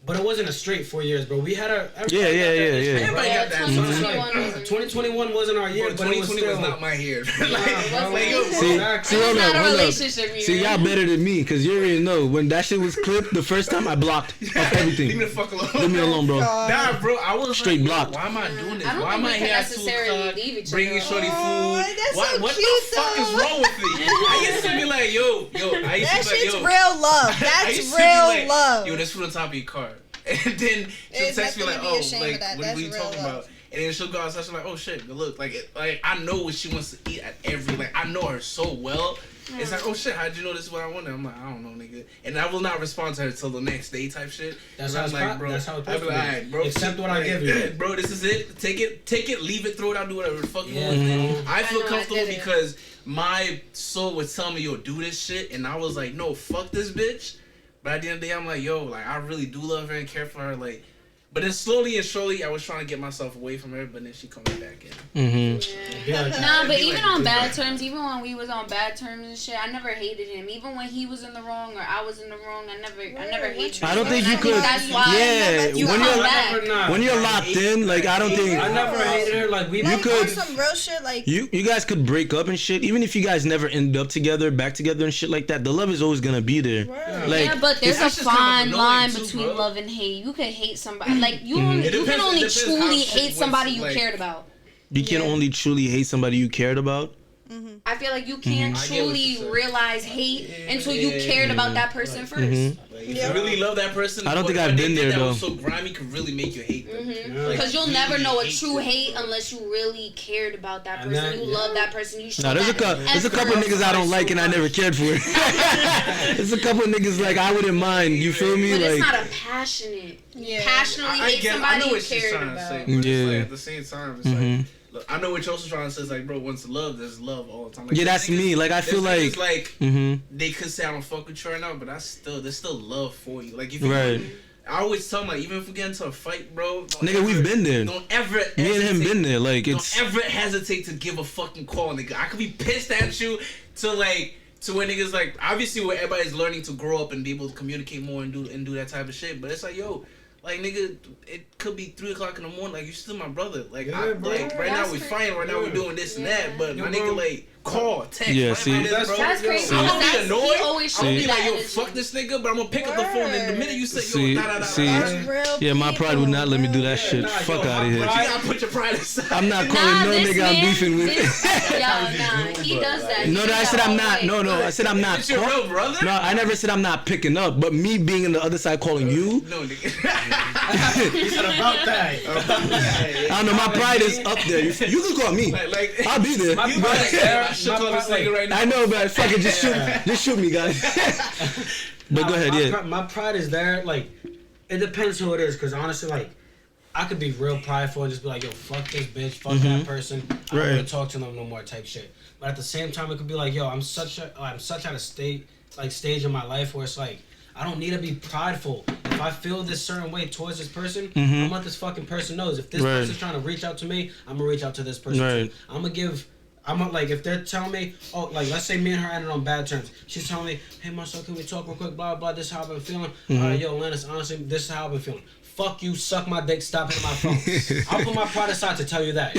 [SPEAKER 2] but it wasn't a straight 4 years, bro. We had a
[SPEAKER 3] Yeah.
[SPEAKER 6] Everybody
[SPEAKER 5] Yeah,
[SPEAKER 6] got that.
[SPEAKER 5] 2021 wasn't.
[SPEAKER 2] 2021 wasn't our year,
[SPEAKER 6] Bro,
[SPEAKER 2] but it was
[SPEAKER 6] 2020
[SPEAKER 2] still.
[SPEAKER 6] was not my year.
[SPEAKER 2] Nah, bro.
[SPEAKER 6] yo,
[SPEAKER 3] See,
[SPEAKER 2] Exactly.
[SPEAKER 3] hold
[SPEAKER 5] It's not
[SPEAKER 3] up,
[SPEAKER 5] a
[SPEAKER 3] hold up.
[SPEAKER 5] relationship year.
[SPEAKER 3] See, y'all better than me, cause you already know when that shit was clipped the first time I blocked off
[SPEAKER 6] leave me
[SPEAKER 3] everything.
[SPEAKER 6] the fuck alone.
[SPEAKER 3] Leave me alone, bro.
[SPEAKER 6] Nah, bro, I was
[SPEAKER 3] Straight
[SPEAKER 6] like,
[SPEAKER 3] blocked.
[SPEAKER 6] why am I doing this?
[SPEAKER 5] I don't
[SPEAKER 6] Why
[SPEAKER 5] think
[SPEAKER 6] am
[SPEAKER 5] we
[SPEAKER 6] I
[SPEAKER 5] can
[SPEAKER 6] here at 2
[SPEAKER 5] necessarily
[SPEAKER 6] o'clock
[SPEAKER 5] leave each
[SPEAKER 6] bringing
[SPEAKER 5] other.
[SPEAKER 6] shorty
[SPEAKER 1] Oh,
[SPEAKER 6] food?
[SPEAKER 1] that's so
[SPEAKER 6] What
[SPEAKER 1] cute,
[SPEAKER 6] the fuck is
[SPEAKER 1] though.
[SPEAKER 6] wrong with me? I used to be like, yo, I used
[SPEAKER 1] That
[SPEAKER 6] to be like,
[SPEAKER 1] shit's
[SPEAKER 6] yo.
[SPEAKER 1] real love.
[SPEAKER 6] I
[SPEAKER 1] That's
[SPEAKER 6] used to be
[SPEAKER 1] real
[SPEAKER 6] like,
[SPEAKER 1] love.
[SPEAKER 6] Yo, there's food on top of your car. And then she'll
[SPEAKER 1] There's
[SPEAKER 6] text me
[SPEAKER 1] nothing
[SPEAKER 6] like,
[SPEAKER 1] to be
[SPEAKER 6] oh,
[SPEAKER 1] ashamed of
[SPEAKER 6] like,
[SPEAKER 1] that.
[SPEAKER 6] what
[SPEAKER 1] That's
[SPEAKER 6] are you
[SPEAKER 1] real
[SPEAKER 6] talking
[SPEAKER 1] love.
[SPEAKER 6] about? And then she'll go outside, she's like, oh shit, good look. Like I know what she wants to eat at every, like, I know her so well. It's like, oh shit, how'd you know this is what I wanted? I'm like, I don't know, nigga. And I will not respond to her till the next day type shit.
[SPEAKER 2] That's
[SPEAKER 6] I'm
[SPEAKER 2] how it's
[SPEAKER 6] like,
[SPEAKER 2] pro-
[SPEAKER 6] bro,
[SPEAKER 2] that's how it's
[SPEAKER 6] I'll be
[SPEAKER 2] supposed
[SPEAKER 6] like,
[SPEAKER 2] to be.
[SPEAKER 6] alright, bro.
[SPEAKER 2] Accept what I
[SPEAKER 6] like,
[SPEAKER 2] give you.
[SPEAKER 6] Bro, this is it. Take it, leave it, throw it out, do whatever the fuck you
[SPEAKER 2] Yeah,
[SPEAKER 6] want.
[SPEAKER 2] man.
[SPEAKER 6] I feel
[SPEAKER 5] I know, I
[SPEAKER 6] comfortable
[SPEAKER 5] did it.
[SPEAKER 6] because my soul was telling me, yo, do this shit. And I was like, no, fuck this bitch. But at the end of the day, I'm like, yo, like, I really do love her and care for her. Like, but then slowly and surely, I was trying to get myself away from her, but then she comes back in.
[SPEAKER 3] Mm-hmm.
[SPEAKER 2] Yeah, like,
[SPEAKER 5] Nah, but
[SPEAKER 6] Be
[SPEAKER 5] even
[SPEAKER 6] like,
[SPEAKER 5] on
[SPEAKER 6] be
[SPEAKER 5] bad
[SPEAKER 6] like-
[SPEAKER 5] terms, even when we was on bad terms and shit, I never hated him. Even when he was in the wrong or I was in the wrong, I never hated him.
[SPEAKER 3] I don't think you
[SPEAKER 5] And I
[SPEAKER 3] could.
[SPEAKER 5] that's why
[SPEAKER 3] Yeah,
[SPEAKER 5] you
[SPEAKER 3] when
[SPEAKER 5] come
[SPEAKER 3] you're
[SPEAKER 5] back.
[SPEAKER 3] when you're locked in, like I don't think
[SPEAKER 2] I never hated her. Like we
[SPEAKER 1] Like,
[SPEAKER 3] could-
[SPEAKER 1] on some real shit, like,
[SPEAKER 3] you guys could break up and shit. Even if you guys never end up together, back together and shit like that, the love is always gonna be there. Like
[SPEAKER 5] Yeah, but there's a
[SPEAKER 6] That's just kind
[SPEAKER 5] fine
[SPEAKER 6] of annoying
[SPEAKER 5] line
[SPEAKER 6] too,
[SPEAKER 5] between
[SPEAKER 6] bro.
[SPEAKER 5] love and hate. You can hate somebody, like you
[SPEAKER 3] Mm-hmm.
[SPEAKER 5] only,
[SPEAKER 6] It
[SPEAKER 5] you can
[SPEAKER 6] depends-
[SPEAKER 5] only
[SPEAKER 6] it depends how
[SPEAKER 5] truly
[SPEAKER 6] shit
[SPEAKER 5] hate somebody you
[SPEAKER 6] went, like-
[SPEAKER 5] cared about.
[SPEAKER 3] you can
[SPEAKER 1] Yeah.
[SPEAKER 3] only truly hate somebody you cared about.
[SPEAKER 5] I feel like you can't
[SPEAKER 6] I get what
[SPEAKER 5] truly
[SPEAKER 6] you're saying.
[SPEAKER 5] realize hate until you
[SPEAKER 6] yeah,
[SPEAKER 5] cared about that person first.
[SPEAKER 6] Like, if you really love that person,
[SPEAKER 3] I don't think
[SPEAKER 6] what
[SPEAKER 3] I've
[SPEAKER 6] they
[SPEAKER 3] been
[SPEAKER 6] did
[SPEAKER 3] there,
[SPEAKER 6] that
[SPEAKER 3] though.
[SPEAKER 6] was so grimy could really make you hate them. Like,
[SPEAKER 5] Because you'll
[SPEAKER 6] really
[SPEAKER 5] never know a
[SPEAKER 6] hate
[SPEAKER 5] true
[SPEAKER 6] them.
[SPEAKER 5] hate unless you really cared about that
[SPEAKER 2] And
[SPEAKER 5] person.
[SPEAKER 2] then-
[SPEAKER 5] You love that person. You show
[SPEAKER 3] Nah, there's a
[SPEAKER 5] that
[SPEAKER 3] there's a couple
[SPEAKER 5] effort.
[SPEAKER 3] niggas I don't like and I never cared for. There's a couple niggas like I wouldn't mind. You feel me?
[SPEAKER 5] But it's
[SPEAKER 3] Like
[SPEAKER 5] not a passionate.
[SPEAKER 1] Yeah.
[SPEAKER 5] Passionately
[SPEAKER 6] I
[SPEAKER 5] hate
[SPEAKER 6] get, I
[SPEAKER 5] somebody
[SPEAKER 6] know
[SPEAKER 5] you
[SPEAKER 6] what she's
[SPEAKER 5] cared
[SPEAKER 6] trying to
[SPEAKER 5] about.
[SPEAKER 6] say, but
[SPEAKER 3] Yeah.
[SPEAKER 6] it's like, at the same time, it's
[SPEAKER 3] Mhm.
[SPEAKER 6] like, look, I know what you're also trying to say. It's like, bro, once love, there's love all the time. Like,
[SPEAKER 3] yeah, that's me. Like I feel
[SPEAKER 6] there's niggas,
[SPEAKER 3] like.
[SPEAKER 6] like
[SPEAKER 3] hmm
[SPEAKER 6] they could say I don't fuck with you right now, but there's still love for you. Like if you,
[SPEAKER 3] Right.
[SPEAKER 6] I always tell them like even if we get into a fight, bro, don't
[SPEAKER 3] Nigga, we've been there.
[SPEAKER 6] Don't ever.
[SPEAKER 3] Me and him
[SPEAKER 6] hesitate-
[SPEAKER 3] been there. Like it's.
[SPEAKER 6] Don't ever hesitate to give a fucking call, nigga. I could be pissed at you to when niggas like obviously where everybody's learning to grow up and be able to communicate more and do that type of shit. But it's like, yo, like nigga, it could be 3 o'clock in the morning. Like you still my brother. Like
[SPEAKER 2] Yeah, bro.
[SPEAKER 6] like right now
[SPEAKER 5] That's
[SPEAKER 6] we
[SPEAKER 5] crazy.
[SPEAKER 6] fighting. Right now we doing this and that. But
[SPEAKER 2] Yo,
[SPEAKER 6] my
[SPEAKER 2] bro.
[SPEAKER 6] nigga like call, text.
[SPEAKER 3] Yeah,
[SPEAKER 6] right
[SPEAKER 3] see.
[SPEAKER 6] behind this, bro.
[SPEAKER 5] That's crazy.
[SPEAKER 6] I'm
[SPEAKER 5] because
[SPEAKER 6] gonna be
[SPEAKER 5] that's-
[SPEAKER 6] annoyed.
[SPEAKER 5] He always
[SPEAKER 6] I'm gonna
[SPEAKER 5] showed
[SPEAKER 6] be
[SPEAKER 5] me
[SPEAKER 6] like, yo,
[SPEAKER 5] that
[SPEAKER 6] fuck this nigga, but I'm gonna pick up the phone and the minute you say,
[SPEAKER 3] See,
[SPEAKER 6] yo, da da da.
[SPEAKER 3] see.
[SPEAKER 1] that's real
[SPEAKER 3] Yeah, my pride would not let me do that shit.
[SPEAKER 2] nah,
[SPEAKER 3] Fuck
[SPEAKER 2] yo,
[SPEAKER 3] out of
[SPEAKER 2] my
[SPEAKER 3] here.
[SPEAKER 6] You gotta put your pride aside.
[SPEAKER 3] I'm not calling
[SPEAKER 5] Nah,
[SPEAKER 3] no
[SPEAKER 5] this
[SPEAKER 3] nigga I'm
[SPEAKER 5] man-
[SPEAKER 3] beefing with.
[SPEAKER 5] Yo, nah, he does that.
[SPEAKER 3] No,
[SPEAKER 5] He
[SPEAKER 3] no, I
[SPEAKER 5] does
[SPEAKER 3] said
[SPEAKER 5] that
[SPEAKER 3] I'm
[SPEAKER 5] all
[SPEAKER 3] not.
[SPEAKER 5] the way.
[SPEAKER 3] No, I said I'm not.
[SPEAKER 6] It's your real brother?
[SPEAKER 3] No, I never said I'm not picking up, but me being on the other side calling you,
[SPEAKER 6] No, nigga.
[SPEAKER 2] He said about that.
[SPEAKER 3] I don't know, my pride is up there. You can call me.
[SPEAKER 6] like
[SPEAKER 3] I'll be there.
[SPEAKER 2] My
[SPEAKER 6] you
[SPEAKER 2] pride
[SPEAKER 6] like,
[SPEAKER 2] is there.
[SPEAKER 6] I shook
[SPEAKER 2] My
[SPEAKER 6] on this
[SPEAKER 2] pride-
[SPEAKER 6] nigga right now.
[SPEAKER 3] I know, but fuck it, just shoot me, guys. But go ahead, yeah.
[SPEAKER 2] My pride is there. Like, it depends who it is. Cause honestly, like, I could be real prideful and just be like, yo, fuck this bitch, fuck that person. I don't
[SPEAKER 3] Right.
[SPEAKER 2] want to talk to them no more, type shit. But at the same time, it could be like, yo, I'm such at a stage in my life where it's like, I don't need to be prideful. If I feel this certain way towards this person, I'm let this fucking person knows. If this
[SPEAKER 3] Right.
[SPEAKER 2] person's trying to reach out to me, I'm gonna reach out to this person.
[SPEAKER 3] Right.
[SPEAKER 2] Too. I'm gonna like if they're telling me, oh, like let's say me and her ended on bad terms. She's telling me, hey Marcel, can we talk real quick? Blah blah. This is how I've been feeling. All right, yo, Lennis, honestly, this is how I've been feeling. fuck you, suck my dick, stop hitting my phone. I'll put my pride aside to tell you that.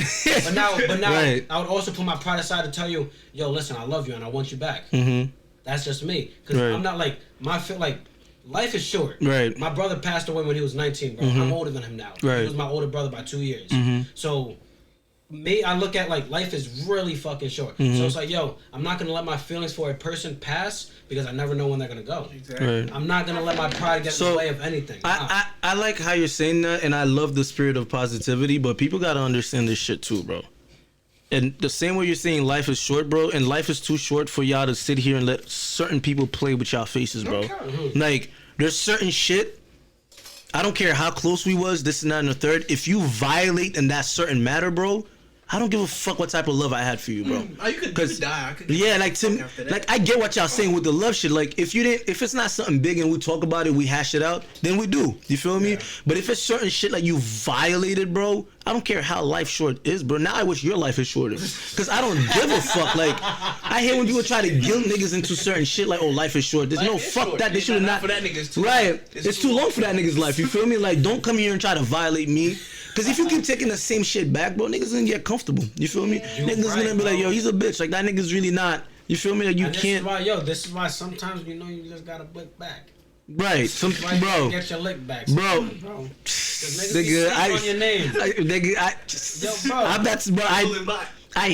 [SPEAKER 2] But now,
[SPEAKER 3] Right.
[SPEAKER 2] I would also put my pride aside to tell you, yo, listen, I love you and I want you back.
[SPEAKER 3] Mm-hmm.
[SPEAKER 2] That's just me. Because
[SPEAKER 3] Right.
[SPEAKER 2] I'm not like, life is short.
[SPEAKER 3] Right.
[SPEAKER 2] My brother passed away when he was 19, bro. I'm older than him now.
[SPEAKER 3] Right.
[SPEAKER 2] He was my older brother by 2 years. So, I look at like life is really fucking short. So it's like, yo, I'm not gonna let my feelings for a person pass because I never know when they're gonna go.
[SPEAKER 6] Exactly.
[SPEAKER 3] Right.
[SPEAKER 2] I'm not gonna let my pride get in
[SPEAKER 3] So,
[SPEAKER 2] the way of anything. Nah.
[SPEAKER 3] I like how you're saying that, and I love the spirit of positivity, but people gotta understand this shit too, bro. And the same way you're saying life is short, bro, and life is too short for y'all to sit here and let certain people play with y'all faces, bro. Like, there's certain shit, I don't care how close we was, this and that and the third, if you violate in that certain matter, bro, I don't give a fuck what type of love I had for you, bro.
[SPEAKER 6] Oh, you could die. I could
[SPEAKER 3] Yeah, like I get what y'all saying with the love shit. Like if it's not something big and we talk about it, we hash it out, then we do. You feel me? But if it's certain shit like you violated, bro, I don't care how life short is, bro. Now I wish your life is shorter, cause I don't give a fuck. Like I hate when people try to guilt niggas into certain shit. Like, oh, life is short. There's no fuck short. That. They should have not.
[SPEAKER 6] For that nigga's too
[SPEAKER 3] right. It's too long for that nigga's life. You feel me? Like don't come here and try to violate me. Cause if you keep taking the same shit back, bro, niggas gonna get comfortable. You feel me? Niggas gonna be like, yo, he's a bitch. Like that nigga's really not. You feel me? Like you can't.
[SPEAKER 2] This is why sometimes you just gotta blick back.
[SPEAKER 3] Right, bro.
[SPEAKER 2] Get your lick back,
[SPEAKER 3] bro.
[SPEAKER 2] Nigga, on your name.
[SPEAKER 3] I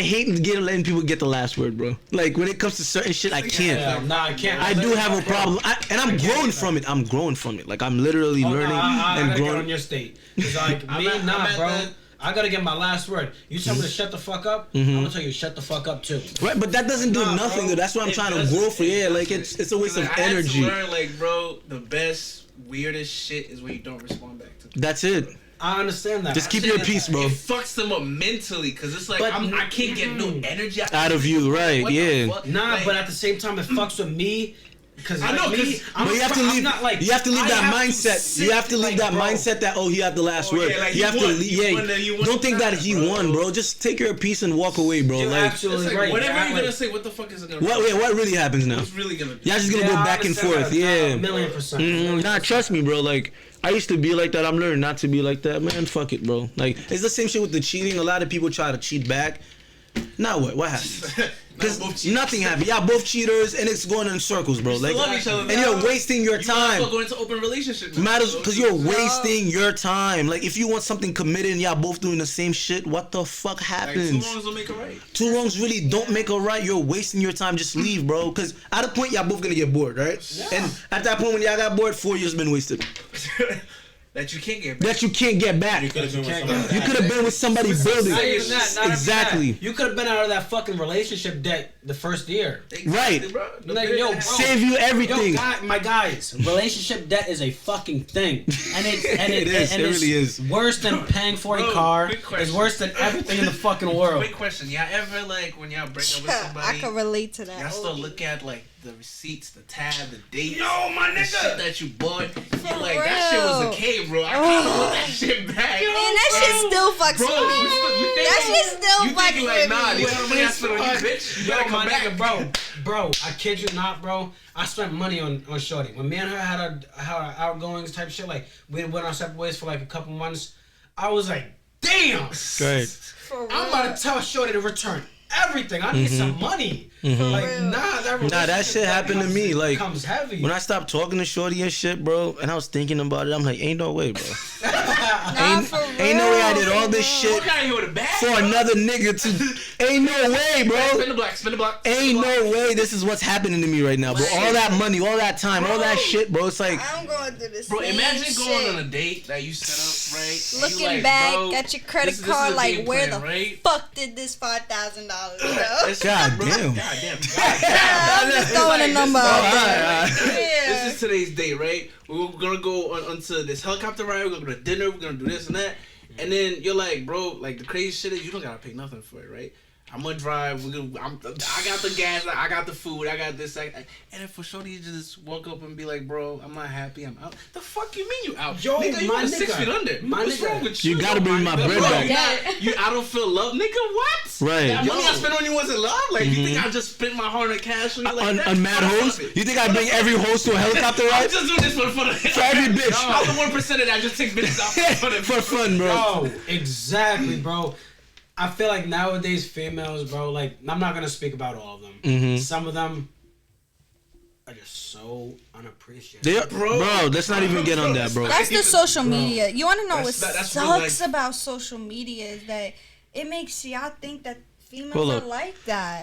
[SPEAKER 3] hate letting people get the last word, bro. Like when it comes to certain shit, I can't.
[SPEAKER 2] I can't.
[SPEAKER 3] I do have a problem, and I'm growing from it. I'm growing from it. Like I'm literally learning and growing.
[SPEAKER 2] On your state, cause like bro. I gotta get my last word. You tell me to shut the fuck up, I'm gonna tell you to shut the fuck up too.
[SPEAKER 3] Right, but that doesn't do nothing though. That's why I'm trying to grow for. Yeah, like it's a waste of energy.
[SPEAKER 6] I had to learn, like, bro, the best weirdest shit is when you don't respond back to.
[SPEAKER 3] That's it.
[SPEAKER 2] I understand that.
[SPEAKER 3] Just keep your peace, bro.
[SPEAKER 6] It fucks them up mentally, cause it's like I can't get no energy
[SPEAKER 3] out of you, right? Yeah.
[SPEAKER 2] Nah, but at the same time, it fucks with me. Cause I know,
[SPEAKER 3] but you have to leave. You have to leave that mindset. You have to leave that mindset that he had the last word.
[SPEAKER 6] Like
[SPEAKER 3] you have to leave. Yeah. Don't think that he won, bro. Just take your piece and walk away, bro.
[SPEAKER 2] You're absolutely right.
[SPEAKER 6] Whatever you're gonna say, what the fuck is it gonna?
[SPEAKER 3] What really happens now?
[SPEAKER 6] What's really gonna?
[SPEAKER 3] Y'all just gonna go back and forth. Yeah.
[SPEAKER 2] 1,000,000%.
[SPEAKER 3] Nah, trust me, bro. Like I used to be like that. I'm learning not to be like that, man. Fuck it, bro. Like it's the same shit with the cheating. A lot of people try to cheat back. Now what? What happened? Because nothing happened. Y'all both cheaters, and it's going in circles, bro. Like,
[SPEAKER 6] love each other,
[SPEAKER 3] and you're wasting your time.
[SPEAKER 6] You're going into open relationships.
[SPEAKER 3] Matters because you're wasting your time. Like, if you want something committed and y'all both doing the same shit, what the fuck happens?
[SPEAKER 6] Like, 2 wrongs don't make a right.
[SPEAKER 3] 2 wrongs really don't make a right. You're wasting your time. Just leave, bro. Because at a point, y'all both gonna get bored, right? Yeah. And at that point, when y'all got bored, 4 years been wasted.
[SPEAKER 6] That you can't get back.
[SPEAKER 3] That you can't get back. You could have been with somebody building.
[SPEAKER 2] Not even that. Not
[SPEAKER 3] exactly.
[SPEAKER 2] You could have been out of that fucking relationship debt the first year.
[SPEAKER 3] Right.
[SPEAKER 2] Like, yo, bro,
[SPEAKER 3] save you everything.
[SPEAKER 2] Yo, my guys, relationship debt is a fucking thing, and it really is worse than paying for a car. It's worse than everything in the fucking world.
[SPEAKER 6] Quick question: y'all ever like when y'all break up with somebody?
[SPEAKER 1] I can relate to that.
[SPEAKER 6] Y'all still look at like the receipts, the tab, the date.
[SPEAKER 2] Yo, my nigga,
[SPEAKER 6] the shit that you bought. You're like, that shit was a K, bro. I can't want that shit back.
[SPEAKER 1] Man, that shit still fucks with me. That shit still fucks with me.
[SPEAKER 6] Nah, these are money I spent on you, bitch. You gotta come back,
[SPEAKER 2] bro. I kid you not, bro. I spent money on Shorty. When me and her had our outgoings type shit, like we went our separate ways for like a couple months. I was like, damn.
[SPEAKER 3] Great.
[SPEAKER 2] I'm about to tell Shorty to return everything. I need some money. Like,
[SPEAKER 3] that shit happened to me. Like,
[SPEAKER 2] comes heavy.
[SPEAKER 3] When I stopped talking to Shorty and shit, bro, and I was thinking about it, I'm like, ain't no way, bro. ain't no way I did all this shit for another nigga to. Ain't no way, bro.
[SPEAKER 6] Spin the block.
[SPEAKER 3] Ain't no way this is what's happening to me right now, bro. All that money, all that time, all that shit, bro. It's like,
[SPEAKER 1] I'm going through this.
[SPEAKER 6] Bro, imagine going on a date that you set up, right?
[SPEAKER 1] Looking
[SPEAKER 6] like,
[SPEAKER 1] back
[SPEAKER 6] bro,
[SPEAKER 1] at your credit card, like, where the fuck did this $5,000 go?
[SPEAKER 3] God damn.
[SPEAKER 1] I'm just throwing a number out there.
[SPEAKER 6] This is today's date, right? We're gonna go onto this helicopter ride. We're gonna go to dinner. We're gonna do this and that. And then you're like, bro, like the crazy shit is you don't gotta pay nothing for it, right? I'm gonna drive. I got the gas. I got the food. I got this. And if for sure you just walk up and be like, bro, I'm not happy. I'm out. The fuck you mean you out?
[SPEAKER 2] Yo,
[SPEAKER 6] nigga, you
[SPEAKER 2] my
[SPEAKER 6] was
[SPEAKER 2] nigga.
[SPEAKER 6] 6 feet under. What's wrong with you?
[SPEAKER 3] You gotta bring my bread back.
[SPEAKER 6] I don't feel love, nigga. What?
[SPEAKER 3] Right.
[SPEAKER 6] That money I spent on you wasn't love. Like you think I just spent my hard earned cash on you like that?
[SPEAKER 3] On mad hoes? You think I bring every host to a helicopter ride?
[SPEAKER 6] I'm just doing this for
[SPEAKER 3] every bitch.
[SPEAKER 6] I'm the 1% that just take bitches out
[SPEAKER 3] for fun, bro.
[SPEAKER 2] Yo, exactly, bro. I feel like nowadays females, bro, like, I'm not going to speak about all of them.
[SPEAKER 3] Mm-hmm.
[SPEAKER 2] Some of them are just so unappreciated.
[SPEAKER 3] Bro, let's not even get on that, bro.
[SPEAKER 1] That's the social media. You want to know what
[SPEAKER 6] that's
[SPEAKER 1] sucks about social media is that it makes y'all think that females are like that.